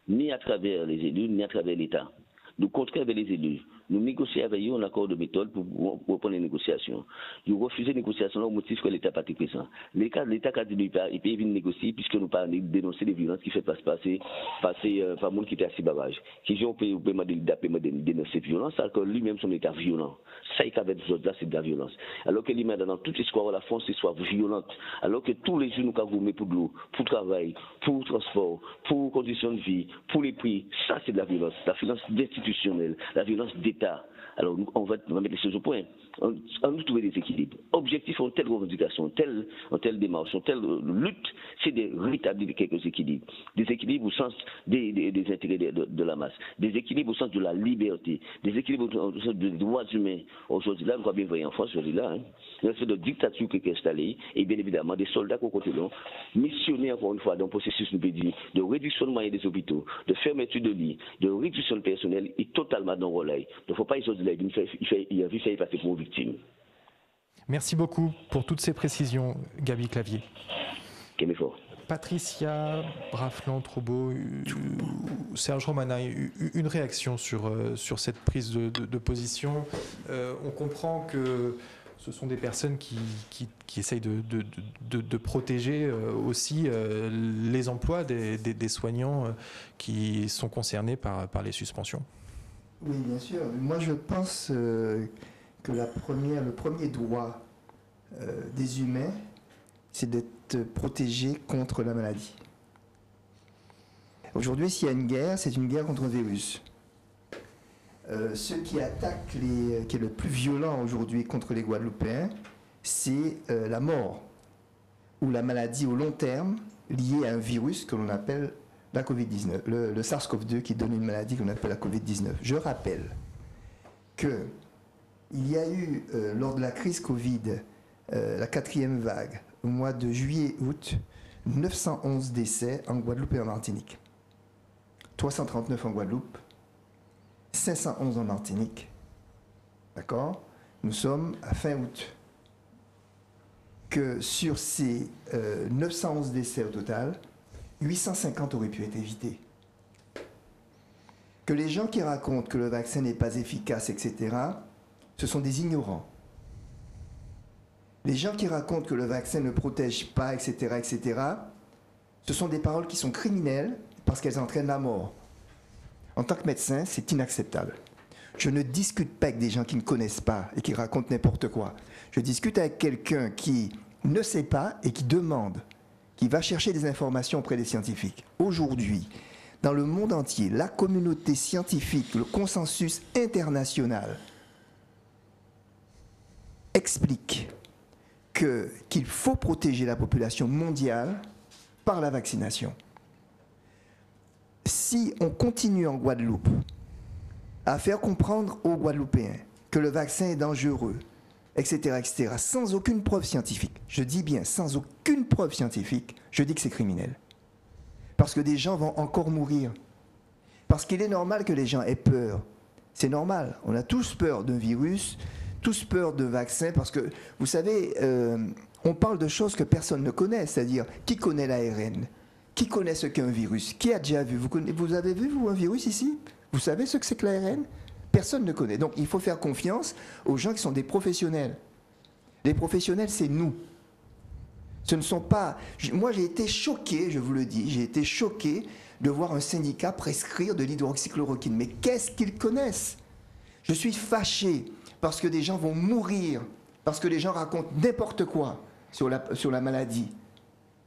ni à travers les élus, ni à travers l'État. Nous contraignons avec les élus. Nous négocions avec eux un accord de méthode pour reprendre les négociations. Nous refusons les négociations au motif que l'État n'est pas présent. L'État a dit qu'il peut venir négocier puisque nous pas dénoncer les violences qui fait passer par le monde qui était à 6 barrages. Qui ont payé de dénoncer ces violences alors que lui-même son État violent. Ça, il avait besoin de là, c'est de la violence. Alors que lui-même, dans toute l'histoire de la France, c'est soit violente. Alors que tous les jours, nous avons mis pour de l'eau, pour travail, pour transport, pour conditions de vie, pour les prix. Ça, c'est de la violence institutionnelle, la violence d'État. Alors, on va mettre les choses au point. On nous trouver des équilibres. Objectif en telle revendication, en telle démarche, en telle lutte, c'est de rétablir quelques équilibres. Des équilibres au sens des intérêts de la masse. Des équilibres au sens de la liberté. Des équilibres au sens des droits humains. Aujourd'hui, là, nous avons bien vu en France, aujourd'hui, là, une espèce de dictature qui est installée, et bien évidemment, des soldats qu'on côté là, missionnés encore une fois dans le processus, nous peut dire, de réduction de moyens des hôpitaux, de fermeture de lits, de réduction de personnel, et totalement dans le relais. Donc, il ne faut pas aujourd'hui là, il a vu faire passer pour une victime. Merci beaucoup pour toutes ces précisions, Gaby Clavier. Quel effort. Patricia Brafland-Troubaud, Serge Romana, une réaction sur cette prise de position. On comprend que ce sont des personnes qui essayent de protéger aussi les emplois des soignants qui sont concernés par les suspensions. Oui, bien sûr. Moi, je pense que le premier droit des humains, c'est d'être protégé contre la maladie. Aujourd'hui, s'il y a une guerre, c'est une guerre contre un virus. Ce qui attaque, qui est le plus violent aujourd'hui contre les Guadeloupéens, c'est la mort ou la maladie au long terme liée à un virus que l'on appelle la Covid-19, le SARS-CoV-2 qui donne une maladie qu'on appelle la Covid-19. Je rappelle qu'il y a eu, lors de la crise Covid, la 4e vague, au mois de juillet-août, 911 décès en Guadeloupe et en Martinique. 339 en Guadeloupe, 511 en Martinique. D'accord? Nous sommes à fin août. Que sur ces 911 décès au total, 850 auraient pu être évités. Que les gens qui racontent que le vaccin n'est pas efficace, etc., ce sont des ignorants. Les gens qui racontent que le vaccin ne protège pas, etc., etc., ce sont des paroles qui sont criminelles parce qu'elles entraînent la mort. En tant que médecin, c'est inacceptable. Je ne discute pas avec des gens qui ne connaissent pas et qui racontent n'importe quoi. Je discute avec quelqu'un qui ne sait pas et qui demande, qui va chercher des informations auprès des scientifiques. Aujourd'hui, dans le monde entier, la communauté scientifique, le consensus international explique qu'il faut protéger la population mondiale par la vaccination. Si on continue en Guadeloupe à faire comprendre aux Guadeloupéens que le vaccin est dangereux, etc., etc., sans aucune preuve scientifique, je dis bien sans aucune preuve scientifique, je dis que c'est criminel. Parce que des gens vont encore mourir. Parce qu'il est normal que les gens aient peur. C'est normal. On a tous peur d'un virus, tous peur de vaccins, parce que, vous savez, on parle de choses que personne ne connaît, c'est-à-dire, qui connaît l'ARN? Qui connaît ce qu'est un virus? Qui a déjà vu? Vous avez vu, vous, un virus ici? Vous savez ce que c'est que l'ARN? Personne ne connaît. Donc, il faut faire confiance aux gens qui sont des professionnels. Les professionnels, c'est nous. Ce ne sont pas... Moi, j'ai été choqué, je vous le dis, j'ai été choqué de voir un syndicat prescrire de l'hydroxychloroquine. Mais qu'est-ce qu'ils connaissent? Je suis fâché parce que des gens vont mourir, parce que les gens racontent n'importe quoi sur la maladie.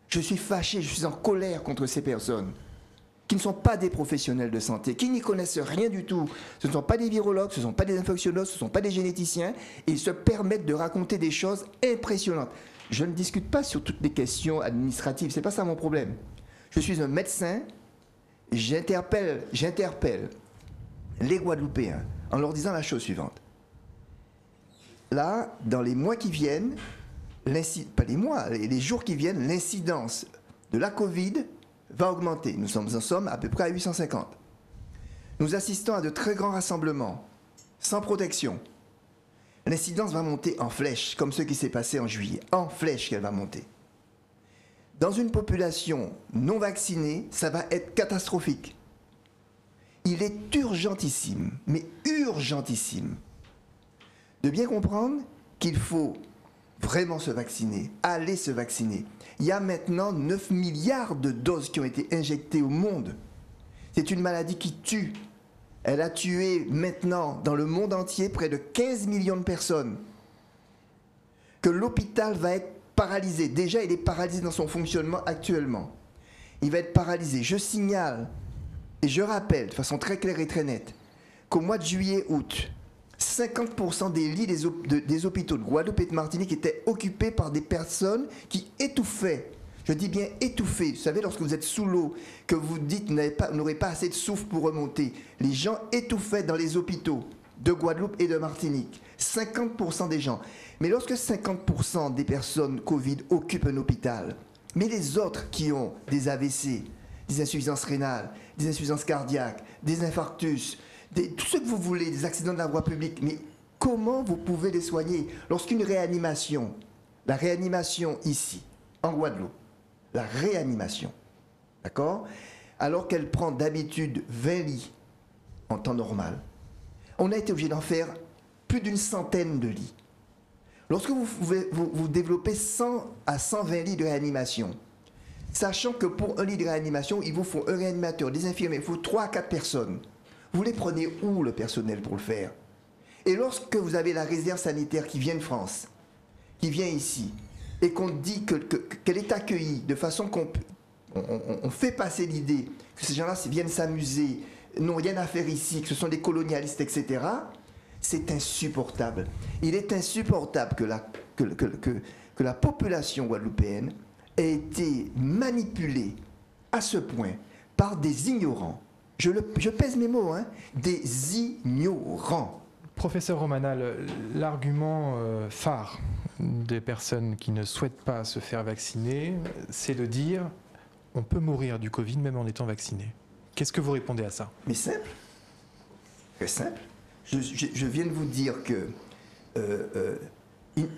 Je suis fâché, je suis en colère contre ces personnes qui ne sont pas des professionnels de santé, qui n'y connaissent rien du tout. Ce ne sont pas des virologues, ce ne sont pas des infectiologues, ce ne sont pas des généticiens, et ils se permettent de raconter des choses impressionnantes. Je ne discute pas sur toutes les questions administratives, ce n'est pas ça mon problème. Je suis un médecin, j'interpelle les Guadeloupéens en leur disant la chose suivante. Là, dans les mois qui viennent, pas les mois, les jours qui viennent, l'incidence de la Covid va augmenter. Nous en sommes à peu près à 850. Nous assistons à de très grands rassemblements, sans protection. L'incidence va monter en flèche, comme ce qui s'est passé en juillet. En flèche qu'elle va monter. Dans une population non vaccinée, ça va être catastrophique. Il est urgentissime, mais urgentissime, de bien comprendre qu'il faut vraiment se vacciner, aller se vacciner. Il y a maintenant 9 milliards de doses qui ont été injectées au monde. C'est une maladie qui tue. Elle a tué maintenant dans le monde entier près de 15 millions de personnes. Que l'hôpital va être paralysé. Déjà, il est paralysé dans son fonctionnement actuellement. Il va être paralysé. Je signale et je rappelle de façon très claire et très nette qu'au mois de juillet-août, 50% des lits des hôpitaux de Guadeloupe et de Martinique étaient occupés par des personnes qui étouffaient. Je dis bien étouffés. Vous savez, lorsque vous êtes sous l'eau, que vous dites vous n'aurez pas assez de souffle pour remonter. Les gens étouffaient dans les hôpitaux de Guadeloupe et de Martinique. 50% des gens. Mais lorsque 50% des personnes Covid occupent un hôpital, mais les autres qui ont des AVC, des insuffisances rénales, des insuffisances cardiaques, des infarctus, tout ce que vous voulez, des accidents de la voie publique, mais comment vous pouvez les soigner? Lorsqu'une réanimation, la réanimation ici, en Guadeloupe, la réanimation, d'accord? Alors qu'elle prend d'habitude 20 lits en temps normal, on a été obligé d'en faire plus d'une centaine de lits. Lorsque vous développez 100 à 120 lits de réanimation, sachant que pour un lit de réanimation, il vous faut un réanimateur, des infirmiers, il faut 3 à 4 personnes. Vous les prenez où, le personnel, pour le faire? Et lorsque vous avez la réserve sanitaire qui vient de France, qui vient ici, et qu'on dit qu'elle est accueillie de façon qu'on fait passer l'idée que ces gens-là viennent s'amuser, n'ont rien à faire ici, que ce sont des colonialistes, etc., c'est insupportable. Il est insupportable que la population guadeloupéenne ait été manipulée à ce point par des ignorants. Je pèse mes mots, hein, des ignorants. Professeur Romana, l'argument phare des personnes qui ne souhaitent pas se faire vacciner, c'est de dire on peut mourir du Covid même en étant vacciné. Qu'est-ce que vous répondez à ça? Mais simple. Très simple. Je viens de vous dire que,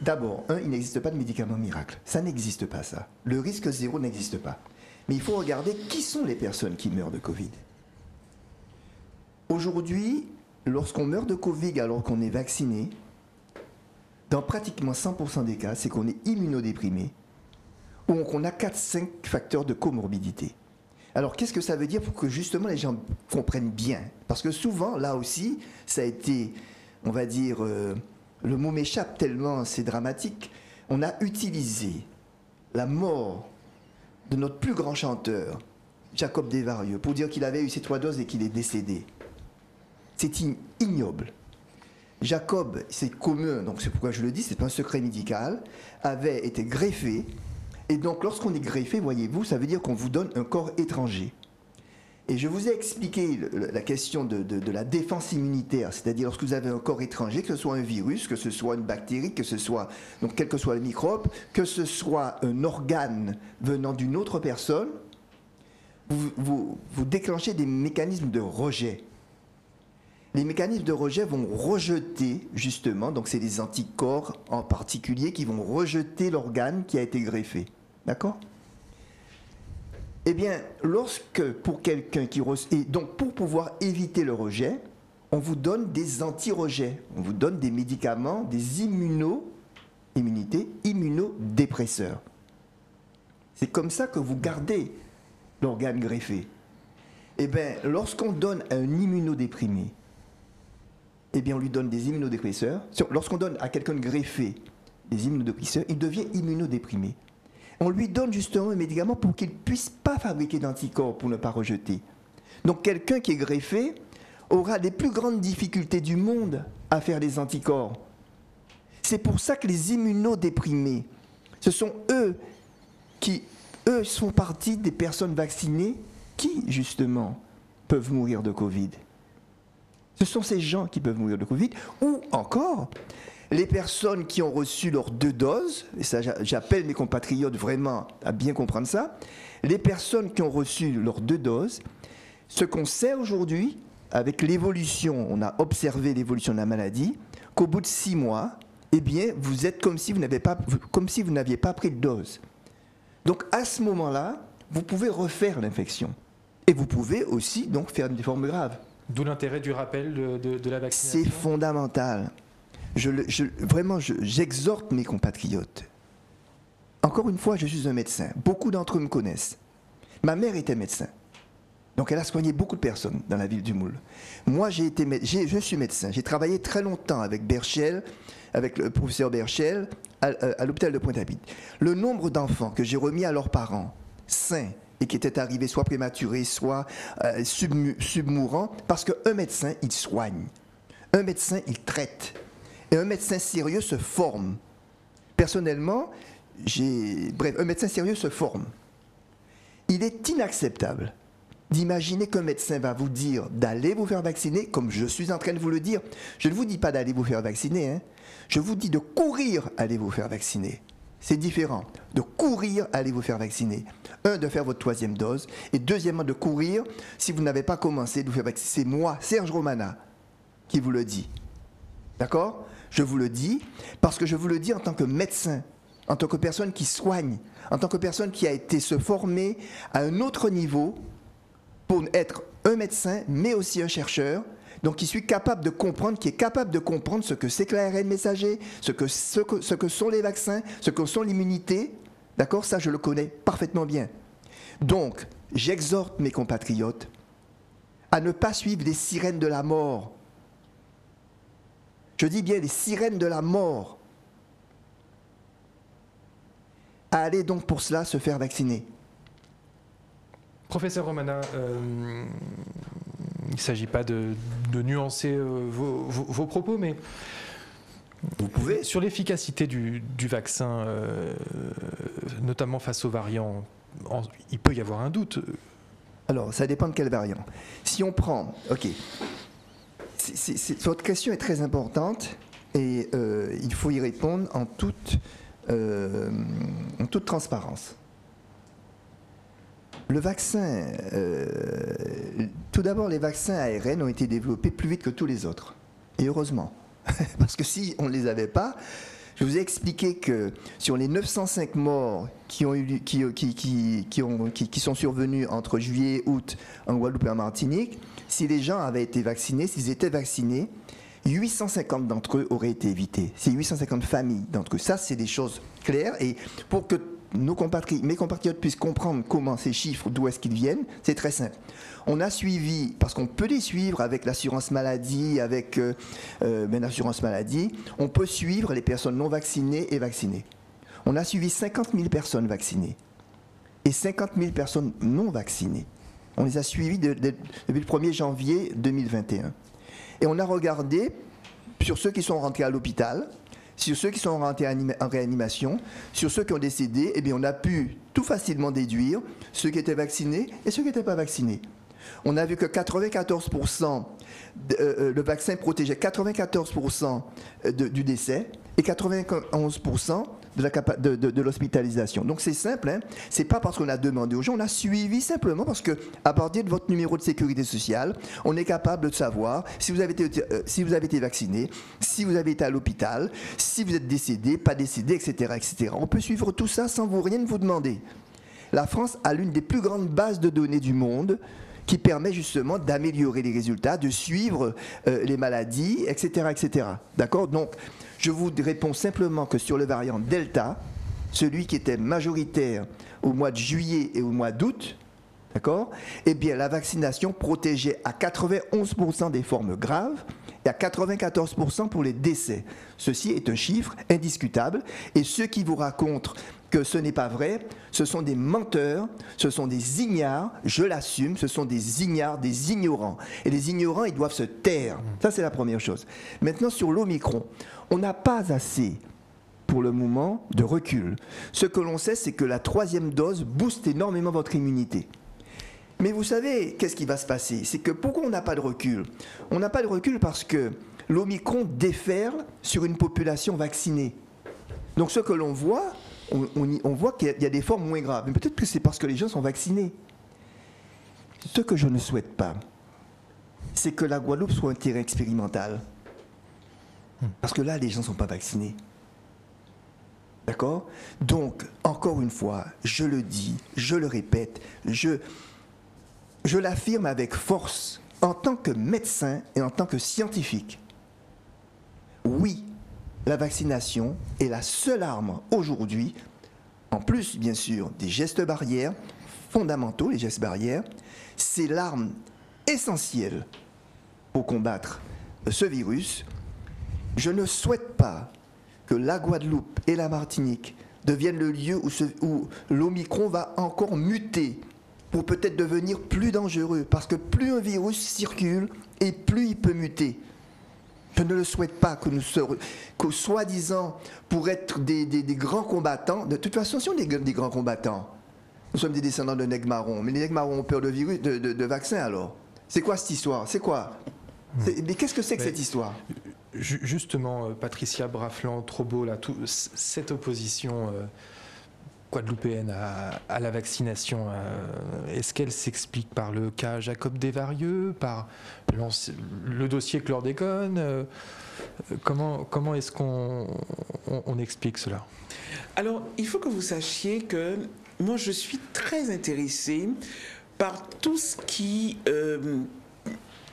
d'abord, il n'existe pas de médicament miracle. Ça n'existe pas, ça. Le risque zéro n'existe pas. Mais il faut regarder qui sont les personnes qui meurent de Covid. Aujourd'hui, lorsqu'on meurt de Covid alors qu'on est vacciné, dans pratiquement 100% des cas, c'est qu'on est immunodéprimé ou qu'on a 4-5 facteurs de comorbidité. Alors, qu'est-ce que ça veut dire pour que justement les gens comprennent bien? Parce que souvent, là aussi, ça a été, on va dire, le mot m'échappe tellement c'est dramatique. On a utilisé la mort de notre plus grand chanteur, Jacob Desvarieux, pour dire qu'il avait eu ses 3 doses et qu'il est décédé. C'est ignoble. Jacob, c'est commun, donc c'est pourquoi je le dis, c'est pas un secret médical, avait été greffé. Et donc, lorsqu'on est greffé, voyez-vous, ça veut dire qu'on vous donne un corps étranger. Et je vous ai expliqué la question de la défense immunitaire, c'est-à-dire lorsque vous avez un corps étranger, que ce soit un virus, que ce soit une bactérie, que ce soit, donc quel que soit le microbe, que ce soit un organe venant d'une autre personne, vous déclenchez des mécanismes de rejet. Les mécanismes de rejet vont rejeter, justement, donc c'est les anticorps en particulier qui vont rejeter l'organe qui a été greffé. D'accord? Eh bien, pour quelqu'un qui reçoit... Et donc, pour pouvoir éviter le rejet, on vous donne des anti-rejets. On vous donne des médicaments, des immunodépresseurs. C'est comme ça que vous gardez l'organe greffé. Eh bien, lorsqu'on donne à un immunodéprimé, eh bien, on lui donne des immunodépresseurs. Lorsqu'on donne à quelqu'un greffé des immunodépresseurs, il devient immunodéprimé. On lui donne justement un médicament pour qu'il ne puisse pas fabriquer d'anticorps pour ne pas rejeter. Donc, quelqu'un qui est greffé aura les plus grandes difficultés du monde à faire des anticorps. C'est pour ça que les immunodéprimés, ce sont eux qui, font partie des personnes vaccinées qui, justement, peuvent mourir de Covid. Ce sont ces gens qui peuvent mourir de Covid, ou encore les personnes qui ont reçu leurs 2 doses, et ça j'appelle mes compatriotes vraiment à bien comprendre ça, les personnes qui ont reçu leurs 2 doses, ce qu'on sait aujourd'hui, avec l'évolution, on a observé l'évolution de la maladie, qu'au bout de 6 mois, eh bien, vous êtes comme si vous n'aviez pas pris de dose. Donc à ce moment-là, vous pouvez refaire l'infection. Et vous pouvez aussi donc faire des formes graves. D'où l'intérêt du rappel de la vaccination. C'est fondamental. Vraiment, j'exhorte mes compatriotes. Encore une fois, je suis un médecin. Beaucoup d'entre eux me connaissent. Ma mère était médecin. Donc elle a soigné beaucoup de personnes dans la ville du Moule. Moi, je suis médecin. J'ai travaillé très longtemps avec Berchel, avec le professeur Berchel, à l'hôpital de Pointe-à-Pitre. Le nombre d'enfants que j'ai remis à leurs parents, sains, et qui étaient arrivés soit prématurés, soit submourants, parce qu'un médecin, il soigne. Un médecin, il traite. Et un médecin sérieux se forme. Personnellement, un médecin sérieux se forme. Il est inacceptable d'imaginer qu'un médecin va vous dire d'aller vous faire vacciner, comme je suis en train de vous le dire. Je ne vous dis pas d'aller vous faire vacciner, hein. Je vous dis de courir aller vous faire vacciner. C'est différent. De courir aller vous faire vacciner. De faire votre 3e dose. Et deuxièmement, de courir si vous n'avez pas commencé de vous faire vacciner. C'est moi, Serge Romana, qui vous le dis. D'accord? Je vous le dis parce que je vous le dis en tant que médecin, en tant que personne qui soigne, en tant que personne qui a été se former à un autre niveau pour être un médecin, mais aussi un chercheur, donc qui suis capable de comprendre, qui est capable de comprendre ce que c'est que l'ARN messager, ce que sont les vaccins, ce que sont l'immunité. D'accord? Ça, je le connais parfaitement bien. Donc, j'exhorte mes compatriotes à ne pas suivre les sirènes de la mort. Je dis bien les sirènes de la mort. À aller donc pour cela se faire vacciner. Professeur Romana, il ne s'agit pas de nuancer vos propos, mais vous pouvez. Sur l'efficacité du vaccin, notamment face aux variants, il peut y avoir un doute. Alors, ça dépend de quel variant. Si on prend, ok, votre question est très importante et il faut y répondre en toute transparence. Le vaccin, tout d'abord, les vaccins ARN ont été développés plus vite que tous les autres. Et heureusement. Parce que si on ne les avait pas, je vous ai expliqué que sur les 905 morts qui sont survenus entre juillet et août en Guadeloupe et en Martinique, si les gens avaient été vaccinés, s'ils étaient vaccinés, 850 d'entre eux auraient été évités. C'est 850 familles d'entre eux. Ça, c'est des choses claires. Et pour que mes compatriotes puissent comprendre comment ces chiffres, d'où est-ce qu'ils viennent, c'est très simple. On a suivi, parce qu'on peut les suivre avec l'assurance maladie, l'assurance maladie, on peut suivre les personnes non vaccinées et vaccinées. On a suivi 50 000 personnes vaccinées et 50 000 personnes non vaccinées. On les a suivis depuis le 1er janvier 2021. Et on a regardé sur ceux qui sont rentrés à l'hôpital, sur ceux qui sont rentrés en réanimation, sur ceux qui ont décédé, eh bien on a pu tout facilement déduire ceux qui étaient vaccinés et ceux qui n'étaient pas vaccinés. On a vu que 94%, le vaccin protégeait 94% du décès et 91% de l'hospitalisation. Donc c'est simple, hein? C'est pas parce qu'on a demandé aux gens, on a suivi simplement parce que à partir de votre numéro de sécurité sociale, on est capable de savoir si vous avez été vacciné, si vous avez été à l'hôpital, si vous êtes décédé, pas décédé, etc., etc. On peut suivre tout ça sans rien vous demander. La France a l'une des plus grandes bases de données du monde qui permet justement d'améliorer les résultats, de suivre les maladies, etc., etc. D'accord ? Donc, je vous réponds simplement que sur le variant Delta, celui qui était majoritaire au mois de juillet et au mois d'août, d'accord ? Eh bien, la vaccination protégeait à 91% des formes graves et à 94% pour les décès. Ceci est un chiffre indiscutable et ceux qui vous racontent que ce n'est pas vrai, ce sont des menteurs, ce sont des ignares, je l'assume, ce sont des ignares, des ignorants. Et les ignorants, ils doivent se taire. Ça, c'est la première chose. Maintenant, sur l'Omicron, on n'a pas assez, pour le moment, de recul. Ce que l'on sait, c'est que la 3e dose booste énormément votre immunité. Mais vous savez, qu'est-ce qui va se passer ? C'est que pourquoi on n'a pas de recul ? On n'a pas de recul parce que l'Omicron déferle sur une population vaccinée. Donc ce que l'on voit, on voit qu'il y a des formes moins graves. Mais peut-être que c'est parce que les gens sont vaccinés. Ce que je ne souhaite pas, c'est que la Guadeloupe soit un terrain expérimental. Parce que là, les gens ne sont pas vaccinés. D'accord ? Donc, encore une fois, je le dis, je le répète, je l'affirme avec force, en tant que médecin et en tant que scientifique. Oui, la vaccination est la seule arme aujourd'hui, en plus bien sûr des gestes barrières fondamentaux, les gestes barrières, c'est l'arme essentielle pour combattre ce virus. Je ne souhaite pas que la Guadeloupe et la Martinique deviennent le lieu où l'Omicron va encore muter pour peut-être devenir plus dangereux, parce que plus un virus circule et plus il peut muter. Je ne le souhaite pas que soi-disant, pour être des grands combattants, de toute façon, si on est des grands combattants, nous sommes des descendants de nègres marrons, mais les nègres marrons ont peur de virus, de vaccins alors. C'est quoi cette histoire ? C'est quoi ? Mais qu'est-ce que c'est que cette histoire ? Justement, Patricia Brafland-Trobo, cette opposition guadeloupéenne à la vaccination, est-ce qu'elle s'explique par le cas Jacob Desvarieux, par le dossier chlordécone comment est-ce qu'on explique cela ? Alors, il faut que vous sachiez que moi, je suis très intéressée par tout ce qui...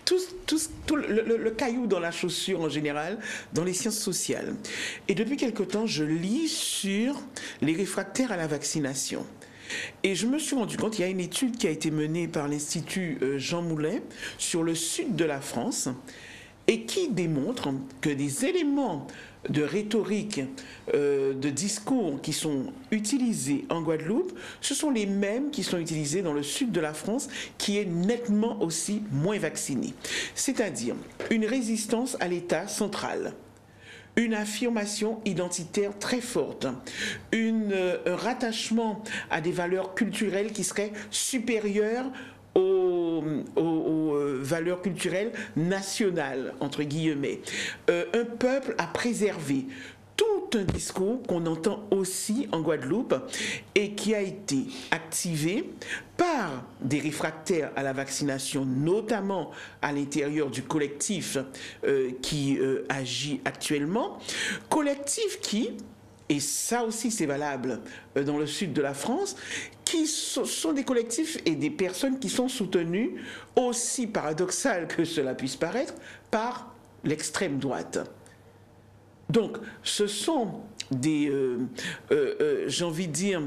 Tout le caillou dans la chaussure en général, dans les sciences sociales. Et depuis quelque temps, je lis sur les réfractaires à la vaccination. Et je me suis rendu compte, il y a une étude qui a été menée par l'Institut Jean Moulin sur le sud de la France et qui démontre que des éléments de rhétorique, de discours qui sont utilisés en Guadeloupe, ce sont les mêmes qui sont utilisés dans le sud de la France, qui est nettement aussi moins vacciné. C'est-à-dire une résistance à l'État central, une affirmation identitaire très forte, un rattachement à des valeurs culturelles qui seraient supérieures aux aux valeurs culturelles nationales, entre guillemets. Un peuple à préserver. Tout un discours qu'on entend aussi en Guadeloupe et qui a été activé par des réfractaires à la vaccination, notamment à l'intérieur du collectif qui agit actuellement. Collectif qui, et ça aussi c'est valable dans le sud de la France, qui sont des collectifs et des personnes qui sont soutenues, aussi paradoxal que cela puisse paraître, par l'extrême droite. Donc, ce sont des, j'ai envie de dire,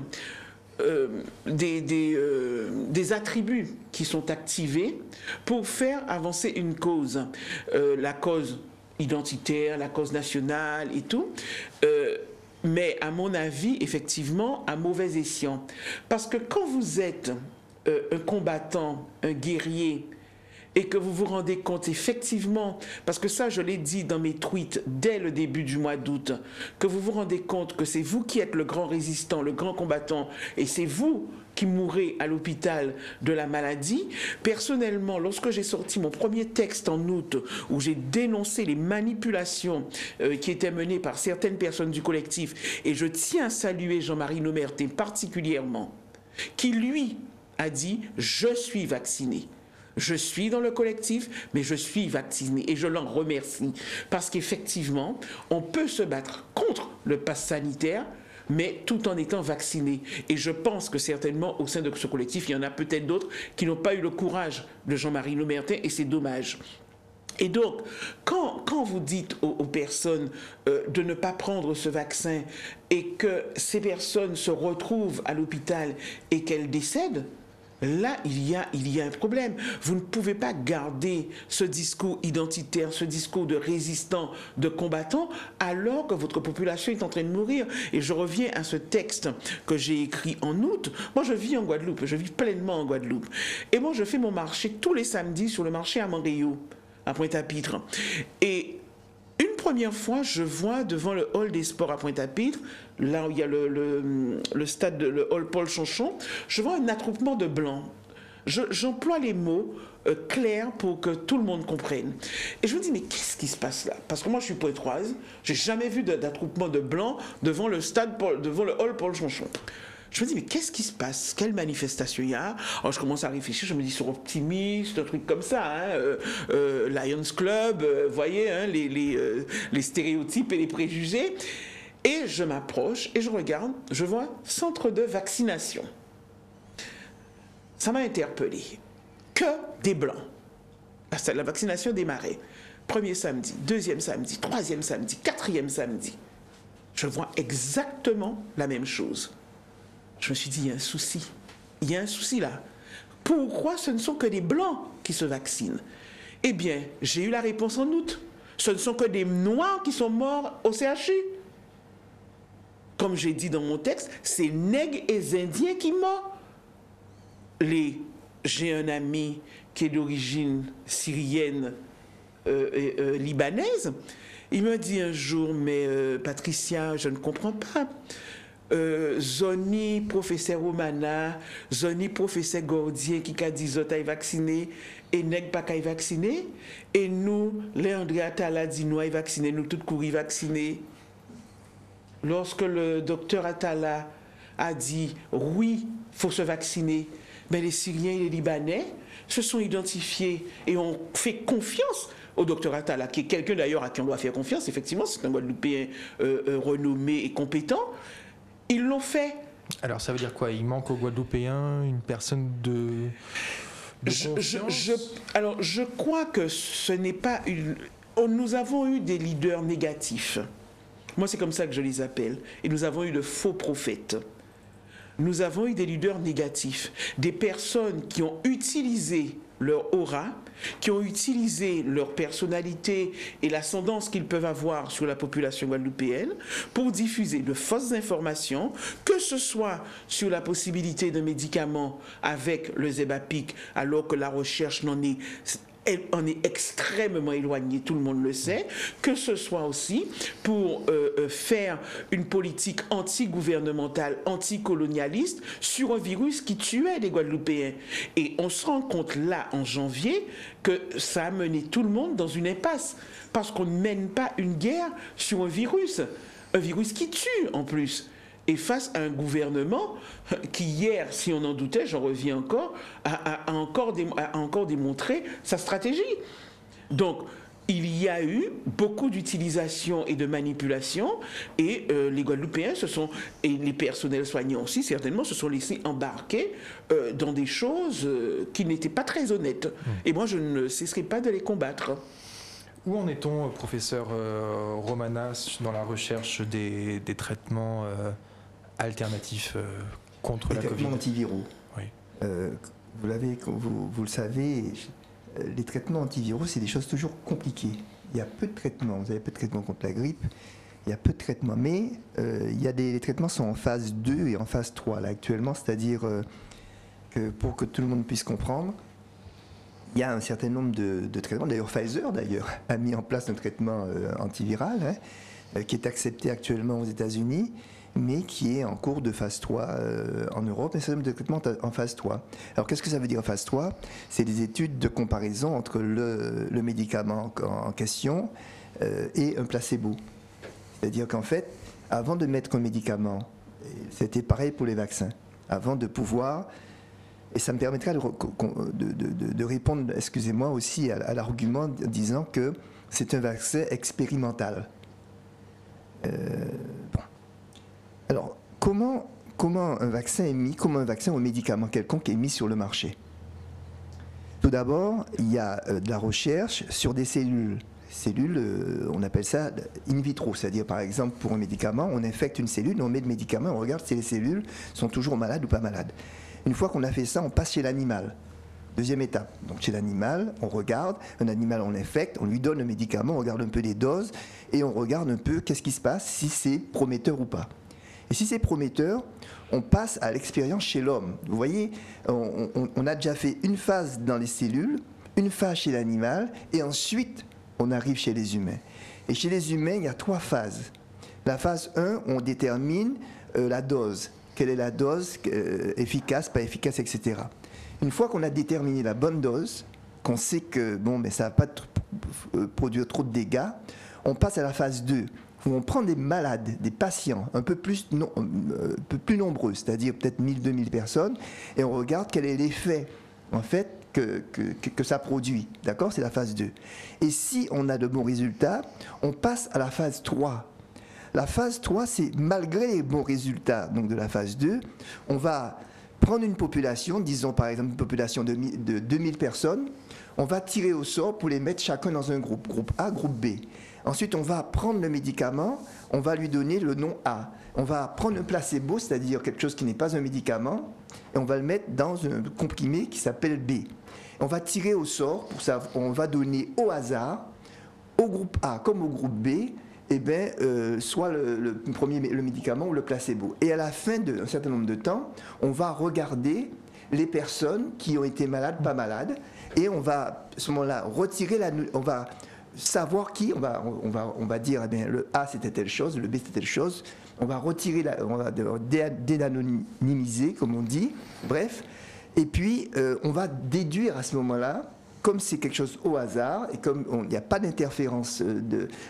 des attributs qui sont activés pour faire avancer une cause, la cause identitaire, la cause nationale et tout, mais à mon avis, effectivement, à mauvais escient. Parce que quand vous êtes un combattant, un guerrier, et que vous vous rendez compte effectivement, parce que ça je l'ai dit dans mes tweets dès le début du mois d'août, que vous vous rendez compte que c'est vous qui êtes le grand résistant, le grand combattant, et c'est vous qui mourrez à l'hôpital de la maladie. Personnellement, lorsque j'ai sorti mon premier texte en août, où j'ai dénoncé les manipulations qui étaient menées par certaines personnes du collectif, et je tiens à saluer Jean-Marie Nomerté particulièrement, qui lui a dit « je suis vacciné ». Je suis dans le collectif, mais je suis vacciné et je l'en remercie. Parce qu'effectivement, on peut se battre contre le pass sanitaire, mais tout en étant vacciné. Et je pense que certainement, au sein de ce collectif, il y en a peut-être d'autres qui n'ont pas eu le courage de Jean-Marie Nomertin, et c'est dommage. Et donc, quand vous dites aux personnes de ne pas prendre ce vaccin et que ces personnes se retrouvent à l'hôpital et qu'elles décèdent, là, il y a un problème. Vous ne pouvez pas garder ce discours identitaire, ce discours de résistant, de combattant, alors que votre population est en train de mourir. Et je reviens à ce texte que j'ai écrit en août. Moi, je vis en Guadeloupe, je vis pleinement en Guadeloupe. Et moi, je fais mon marché tous les samedis sur le marché à Mangueyo, à Pointe-à-Pitre. Et une première fois, je vois devant le hall des sports à Pointe-à-Pitre, là où il y a le stade, le hall Paul Chonchon, je vois un attroupement de blancs. J'emploie les mots clairs pour que tout le monde comprenne. Et je me dis, mais qu'est-ce qui se passe là? Parce que moi, je suis pointoise, j'ai jamais vu d'attroupement de blancs devant le stade, devant le hall Paul Chonchon. Je me dis, mais qu'est-ce qui se passe? Quelle manifestation il y a? Alors je commence à réfléchir, je me dis, sur Optimiste, un truc comme ça, hein, Lions Club, vous voyez, hein, les stéréotypes et les préjugés. Et je m'approche et je regarde, je vois centre de vaccination. Ça m'a interpellé. Que des blancs. La vaccination démarrait. Premier samedi, deuxième samedi, troisième samedi, quatrième samedi. Je vois exactement la même chose. Je me suis dit, il y a un souci. Il y a un souci là. Pourquoi ce ne sont que des blancs qui se vaccinent? Eh bien, j'ai eu la réponse en août. Ce ne sont que des noirs qui sont morts au CHU. Comme j'ai dit dans mon texte, c'est nègres et indiens qui meurent. J'ai un ami qui est d'origine syrienne libanaise. Il me dit un jour, mais Patricia, je ne comprends pas. Zoni, professeur Romana, Zoni, professeur Gordien qui a dit Zota est vacciné et nèg pas qu'à vacciné. Et nous, les André Atala dit nous est vacciné, nous tous courir vaccinés. Lorsque le docteur Atala a dit oui, il faut se vacciner, mais les Syriens et les Libanais se sont identifiés et ont fait confiance au docteur Atala, qui est quelqu'un d'ailleurs à qui on doit faire confiance, effectivement, c'est un Guadeloupéen renommé et compétent. Ils l'ont fait. Alors ça veut dire quoi? Il manque aux Guadeloupéens une personne de confiance? Alors je crois que ce n'est pas une... Nous avons eu des leaders négatifs. Moi c'est comme ça que je les appelle. Et nous avons eu de faux prophètes. Nous avons eu des leaders négatifs. Des personnes qui ont utilisé leur aura, qui ont utilisé leur personnalité et l'ascendance qu'ils peuvent avoir sur la population guadeloupéenne pour diffuser de fausses informations, que ce soit sur la possibilité d'un médicament avec le Zebapic, alors que la recherche n'en est en est extrêmement éloigné, tout le monde le sait, que ce soit aussi pour faire une politique anti-gouvernementale, anti-colonialiste sur un virus qui tuait les Guadeloupéens. Et on se rend compte là, en janvier, que ça a mené tout le monde dans une impasse, parce qu'on ne mène pas une guerre sur un virus qui tue en plus. Et face à un gouvernement qui hier, si on en doutait, j'en reviens encore, a encore démontré sa stratégie. Donc, il y a eu beaucoup d'utilisation et de manipulation, et les Guadeloupéens et les personnels soignants aussi, certainement, se sont laissés embarquer dans des choses qui n'étaient pas très honnêtes. Et moi, je ne cesserai pas de les combattre. Où en est-on, professeur Romana, dans la recherche des traitements alternatifs contre la Covid? Les traitements antiviraux. Oui. Vous le savez, les traitements antiviraux, c'est des choses toujours compliquées. Il y a peu de traitements. Vous avez peu de traitements contre la grippe, il y a peu de traitements. Mais les traitements sont en phase 2 et en phase 3 là, actuellement, c'est-à-dire que pour que tout le monde puisse comprendre, il y a un certain nombre de traitements. D'ailleurs, Pfizer a mis en place un traitement antiviral qui est accepté actuellement aux États-Unis, mais qui est en cours de phase 3 en Europe, et c'est un traitement en phase 3. Alors qu'est-ce que ça veut dire en phase 3 ? C'est des études de comparaison entre le médicament en question et un placebo. C'est-à-dire qu'en fait, avant de mettre un médicament, c'était pareil pour les vaccins, avant de pouvoir, et ça me permettra de répondre, excusez-moi, aussi à l'argument disant que c'est un vaccin expérimental. Bon. Alors, comment un vaccin est mis, comment un vaccin ou un médicament quelconque est mis sur le marché ? Tout d'abord, il y a de la recherche sur des cellules. On appelle ça in vitro, c'est-à-dire par exemple pour un médicament, on infecte une cellule, on met le médicament, on regarde si les cellules sont toujours malades ou pas malades. Une fois qu'on a fait ça, on passe chez l'animal. Deuxième étape, donc chez l'animal, on regarde, un animal on l'infecte, on lui donne le médicament, on regarde un peu les doses et on regarde un peu qu'est-ce qui se passe, si c'est prometteur ou pas. Et si c'est prometteur, on passe à l'expérience chez l'homme. Vous voyez, on a déjà fait une phase dans les cellules, une phase chez l'animal, et ensuite on arrive chez les humains. Et chez les humains, il y a 3 phases. La phase 1, on détermine la dose. Quelle est la dose, efficace, pas efficace, etc. Une fois qu'on a déterminé la bonne dose, qu'on sait que ça ne va pas produire trop de dégâts, on passe à la phase 2. Où on prend des malades, des patients un peu plus nombreux, c'est-à-dire peut-être 1000-2000 personnes, et on regarde quel est l'effet en fait que ça produit. D'accord ? C'est la phase 2. Et si on a de bons résultats, on passe à la phase 3. La phase 3, c'est malgré les bons résultats donc de la phase 2, on va prendre une population, disons par exemple une population de 2000 personnes, on va tirer au sort pour les mettre chacun dans un groupe A, groupe B. Ensuite, on va prendre le médicament, on va lui donner le nom A. On va prendre un placebo, c'est-à-dire quelque chose qui n'est pas un médicament, et on va le mettre dans un comprimé qui s'appelle B. On va tirer au sort, on va donner au hasard, au groupe A comme au groupe B, soit le médicament ou le placebo. Et à la fin d'un certain nombre de temps, on va regarder les personnes qui ont été malades, pas malades, et on va à ce moment-là retirer on va savoir qui, on va dire le A c'était telle chose, le B c'était telle chose, on va retirer, on va déanonymiser comme on dit, bref, et puis on va déduire à ce moment-là, comme c'est quelque chose au hasard et comme il n'y a pas d'interférence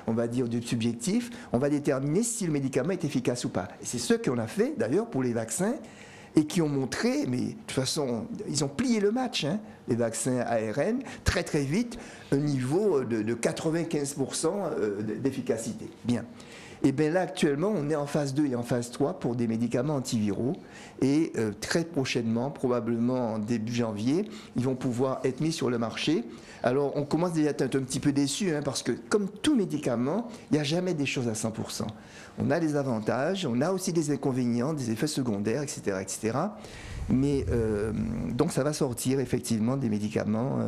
on va dire du subjectif, on va déterminer si le médicament est efficace ou pas. Et c'est ce qu'on a fait d'ailleurs pour les vaccins et qui ont montré, mais de toute façon, ils ont plié le match, les vaccins ARN, très très vite, un niveau de 95% d'efficacité. Bien. Et bien là, actuellement, on est en phase 2 et en phase 3 pour des médicaments antiviraux. Et très prochainement, probablement en début janvier, ils vont pouvoir être mis sur le marché. Alors, on commence déjà à être un petit peu déçu, parce que comme tout médicament, il n'y a jamais des choses à 100%. On a des avantages, on a aussi des inconvénients, des effets secondaires, etc. etc. Mais donc, ça va sortir effectivement des médicaments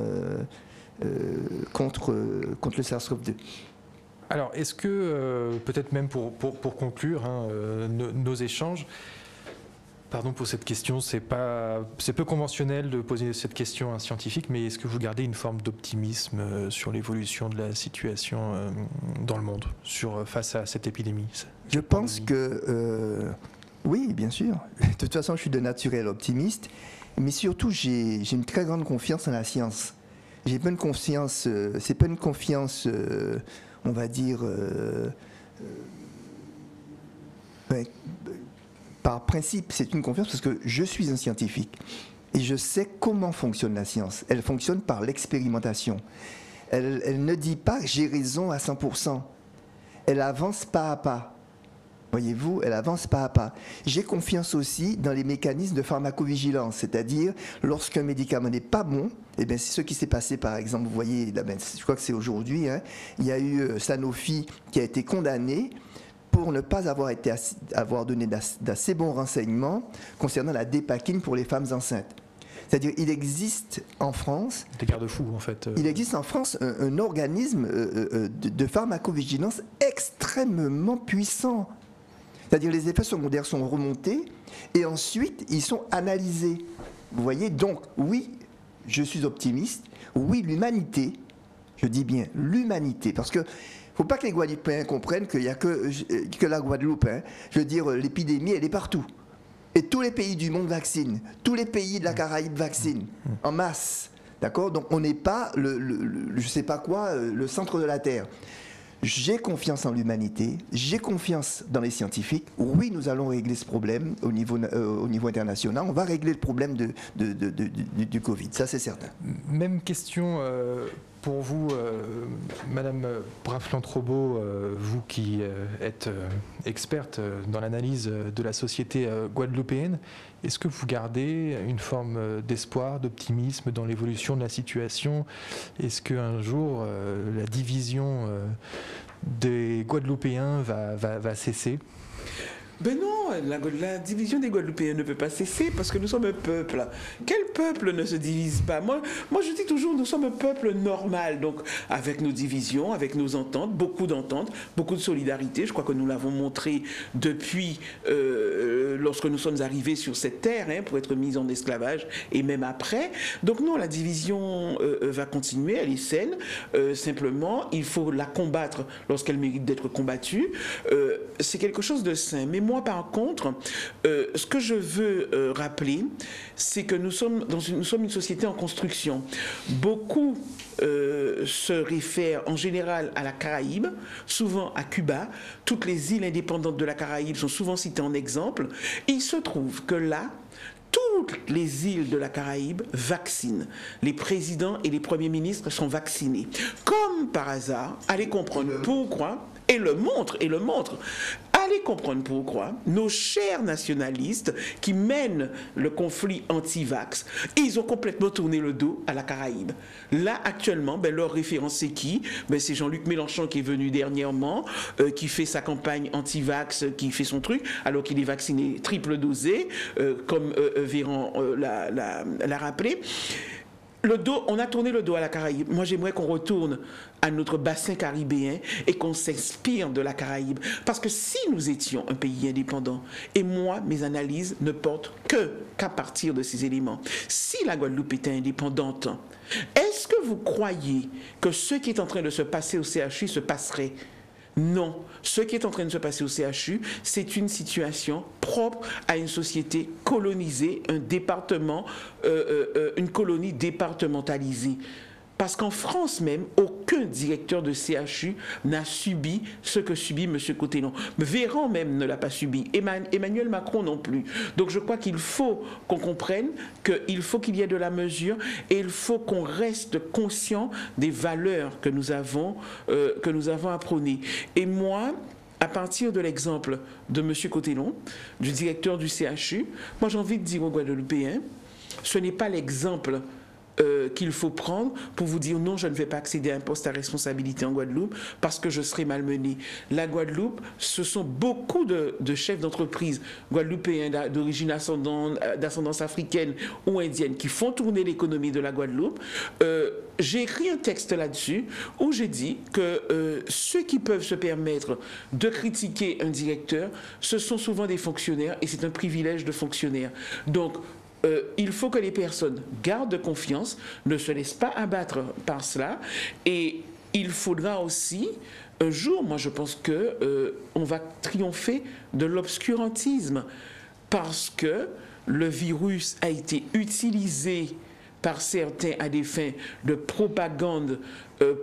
contre le SARS-CoV-2. Alors, est-ce que, peut-être même pour conclure nos échanges, Pardon pour cette question, c'est peu conventionnel de poser cette question à un scientifique, mais est-ce que vous gardez une forme d'optimisme sur l'évolution de la situation dans le monde face à cette épidémie? Je pense que oui, bien sûr. De toute façon, je suis de naturel optimiste, mais surtout j'ai une très grande confiance en la science. J'ai pas une confiance, c'est pas une confiance, on va dire. Par principe, c'est une confiance parce que je suis un scientifique et je sais comment fonctionne la science. Elle fonctionne par l'expérimentation. Elle ne dit pas j'ai raison à 100%. Elle avance pas à pas. Voyez-vous, elle avance pas à pas. J'ai confiance aussi dans les mécanismes de pharmacovigilance, c'est-à-dire lorsqu'un médicament n'est pas bon, eh bien c'est ce qui s'est passé par exemple, vous voyez, là, je crois que c'est aujourd'hui, hein, il y a eu Sanofi qui a été condamné pour ne pas avoir donné d'assez bons renseignements concernant la dépakine pour les femmes enceintes. C'est-à-dire, il existe en France... Des garde-fous, en fait. Il existe en France un organisme de pharmacovigilance extrêmement puissant. C'est-à-dire, les effets secondaires sont remontés et ensuite, ils sont analysés. Vous voyez, donc, oui, je suis optimiste. Oui, l'humanité, je dis bien l'humanité, parce que il ne faut pas que les Guadeloupéens comprennent qu'il n'y a que la Guadeloupe. Hein. Je veux dire, l'épidémie, elle est partout. Et tous les pays du monde vaccinent. Tous les pays de la Caraïbe vaccinent en masse. D'accord? Donc, on n'est pas, je ne sais pas quoi, le centre de la Terre. J'ai confiance en l'humanité, j'ai confiance dans les scientifiques. Oui, nous allons régler ce problème au niveau international. On va régler le problème du Covid, ça c'est certain. Même question pour vous, Madame Braflant-Trobo, vous qui êtes experte dans l'analyse de la société guadeloupéenne. Est-ce que vous gardez une forme d'espoir, d'optimisme dans l'évolution de la situation? Est-ce qu'un jour, la division des Guadeloupéens va cesser? Ben non, la division des Guadeloupéens ne peut pas cesser parce que nous sommes un peuple. Quel peuple ne se divise pas? Moi, je dis toujours, nous sommes un peuple normal. Donc, avec nos divisions, avec nos ententes, beaucoup de solidarité. Je crois que nous l'avons montré depuis lorsque nous sommes arrivés sur cette terre, hein, pour être mis en esclavage et même après. Donc non, la division va continuer, elle est saine. Simplement, il faut la combattre lorsqu'elle mérite d'être combattue. C'est quelque chose de sain. Mais moi, par contre, ce que je veux rappeler, c'est que nous sommes une société en construction. Beaucoup se réfèrent en général à la Caraïbe, souvent à Cuba. Toutes les îles indépendantes de la Caraïbe sont souvent citées en exemple. Et il se trouve que là, toutes les îles de la Caraïbe vaccinent. Les présidents et les premiers ministres sont vaccinés. Comme par hasard, allez comprendre pourquoi, et le montre. Allez comprendre pourquoi nos chers nationalistes qui mènent le conflit anti-vax, ils ont complètement tourné le dos à la Caraïbe. Là, actuellement, leur référence, c'est qui? C'est Jean-Luc Mélenchon qui est venu dernièrement, qui fait sa campagne anti-vax, qui fait son truc, alors qu'il est vacciné triple dosé, comme Véran l'a rappelé. On a tourné le dos à la Caraïbe. Moi, j'aimerais qu'on retourne à notre bassin caribéen et qu'on s'inspire de la Caraïbe. Parce que si nous étions un pays indépendant, et moi, mes analyses ne portent qu'à partir de ces éléments. Si la Guadeloupe était indépendante, est-ce que vous croyez que ce qui est en train de se passer au CHU se passerait? Non. Ce qui est en train de se passer au CHU, c'est une situation propre à une société colonisée, un département, une colonie départementalisée. Parce qu'en France même, aucun directeur de CHU n'a subi ce que subit M. Cotellon. Véran même ne l'a pas subi. Emmanuel Macron non plus. Donc je crois qu'il faut qu'on comprenne qu'il faut qu'il y ait de la mesure et il faut qu'on reste conscient des valeurs que nous avons à prôner. Et moi, à partir de l'exemple de M. Cotellon, du directeur du CHU, moi j'ai envie de dire aux Guadeloupéens, ce n'est pas l'exemple qu'il faut prendre pour vous dire non, je ne vais pas accéder à un poste à responsabilité en Guadeloupe parce que je serai malmené. La Guadeloupe, ce sont beaucoup de chefs d'entreprise guadeloupéens d'origine d'ascendance africaine ou indienne qui font tourner l'économie de la Guadeloupe. J'ai écrit un texte là-dessus où j'ai dit que ceux qui peuvent se permettre de critiquer un directeur, ce sont souvent des fonctionnaires et c'est un privilège de fonctionnaire. Donc, il faut que les personnes gardent confiance, ne se laissent pas abattre par cela et il faudra aussi un jour, moi je pense que on va triompher de l'obscurantisme parce que le virus a été utilisé par certains à des fins de propagande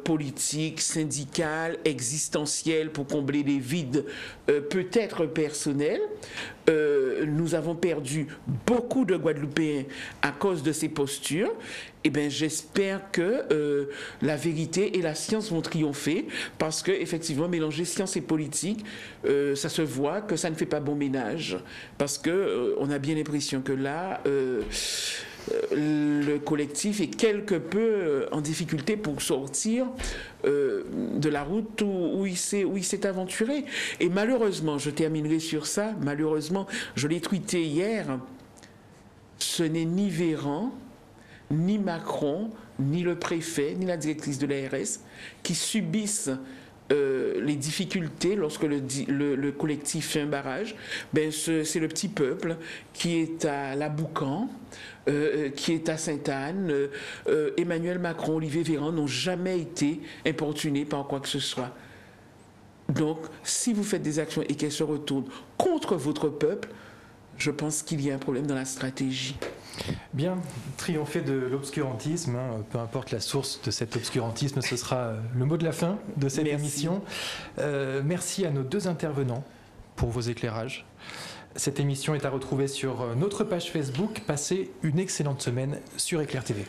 politique, syndicale, existentielle pour combler des vides peut-être personnels. Nous avons perdu beaucoup de Guadeloupéens à cause de ces postures. Eh bien, j'espère que la vérité et la science vont triompher parce que effectivement, mélanger science et politique, ça se voit que ça ne fait pas bon ménage parce que on a bien l'impression que là. Le collectif est quelque peu en difficulté pour sortir de la route où il s'est aventuré. Et malheureusement, je terminerai sur ça, malheureusement, je l'ai tweeté hier, ce n'est ni Véran, ni Macron, ni le préfet, ni la directrice de l'ARS qui subissent les difficultés lorsque le collectif fait un barrage. Ben c'est le petit peuple qui est à la Boucan, qui est à Sainte-Anne. Emmanuel Macron, Olivier Véran n'ont jamais été importunés par quoi que ce soit. Donc, si vous faites des actions et qu'elles se retournent contre votre peuple, je pense qu'il y a un problème dans la stratégie. Bien, triompher de l'obscurantisme, hein, peu importe la source de cet obscurantisme, ce sera le mot de la fin de cette émission. Merci à nos deux intervenants pour vos éclairages. Cette émission est à retrouver sur notre page Facebook. Passez une excellente semaine sur Éclair TV.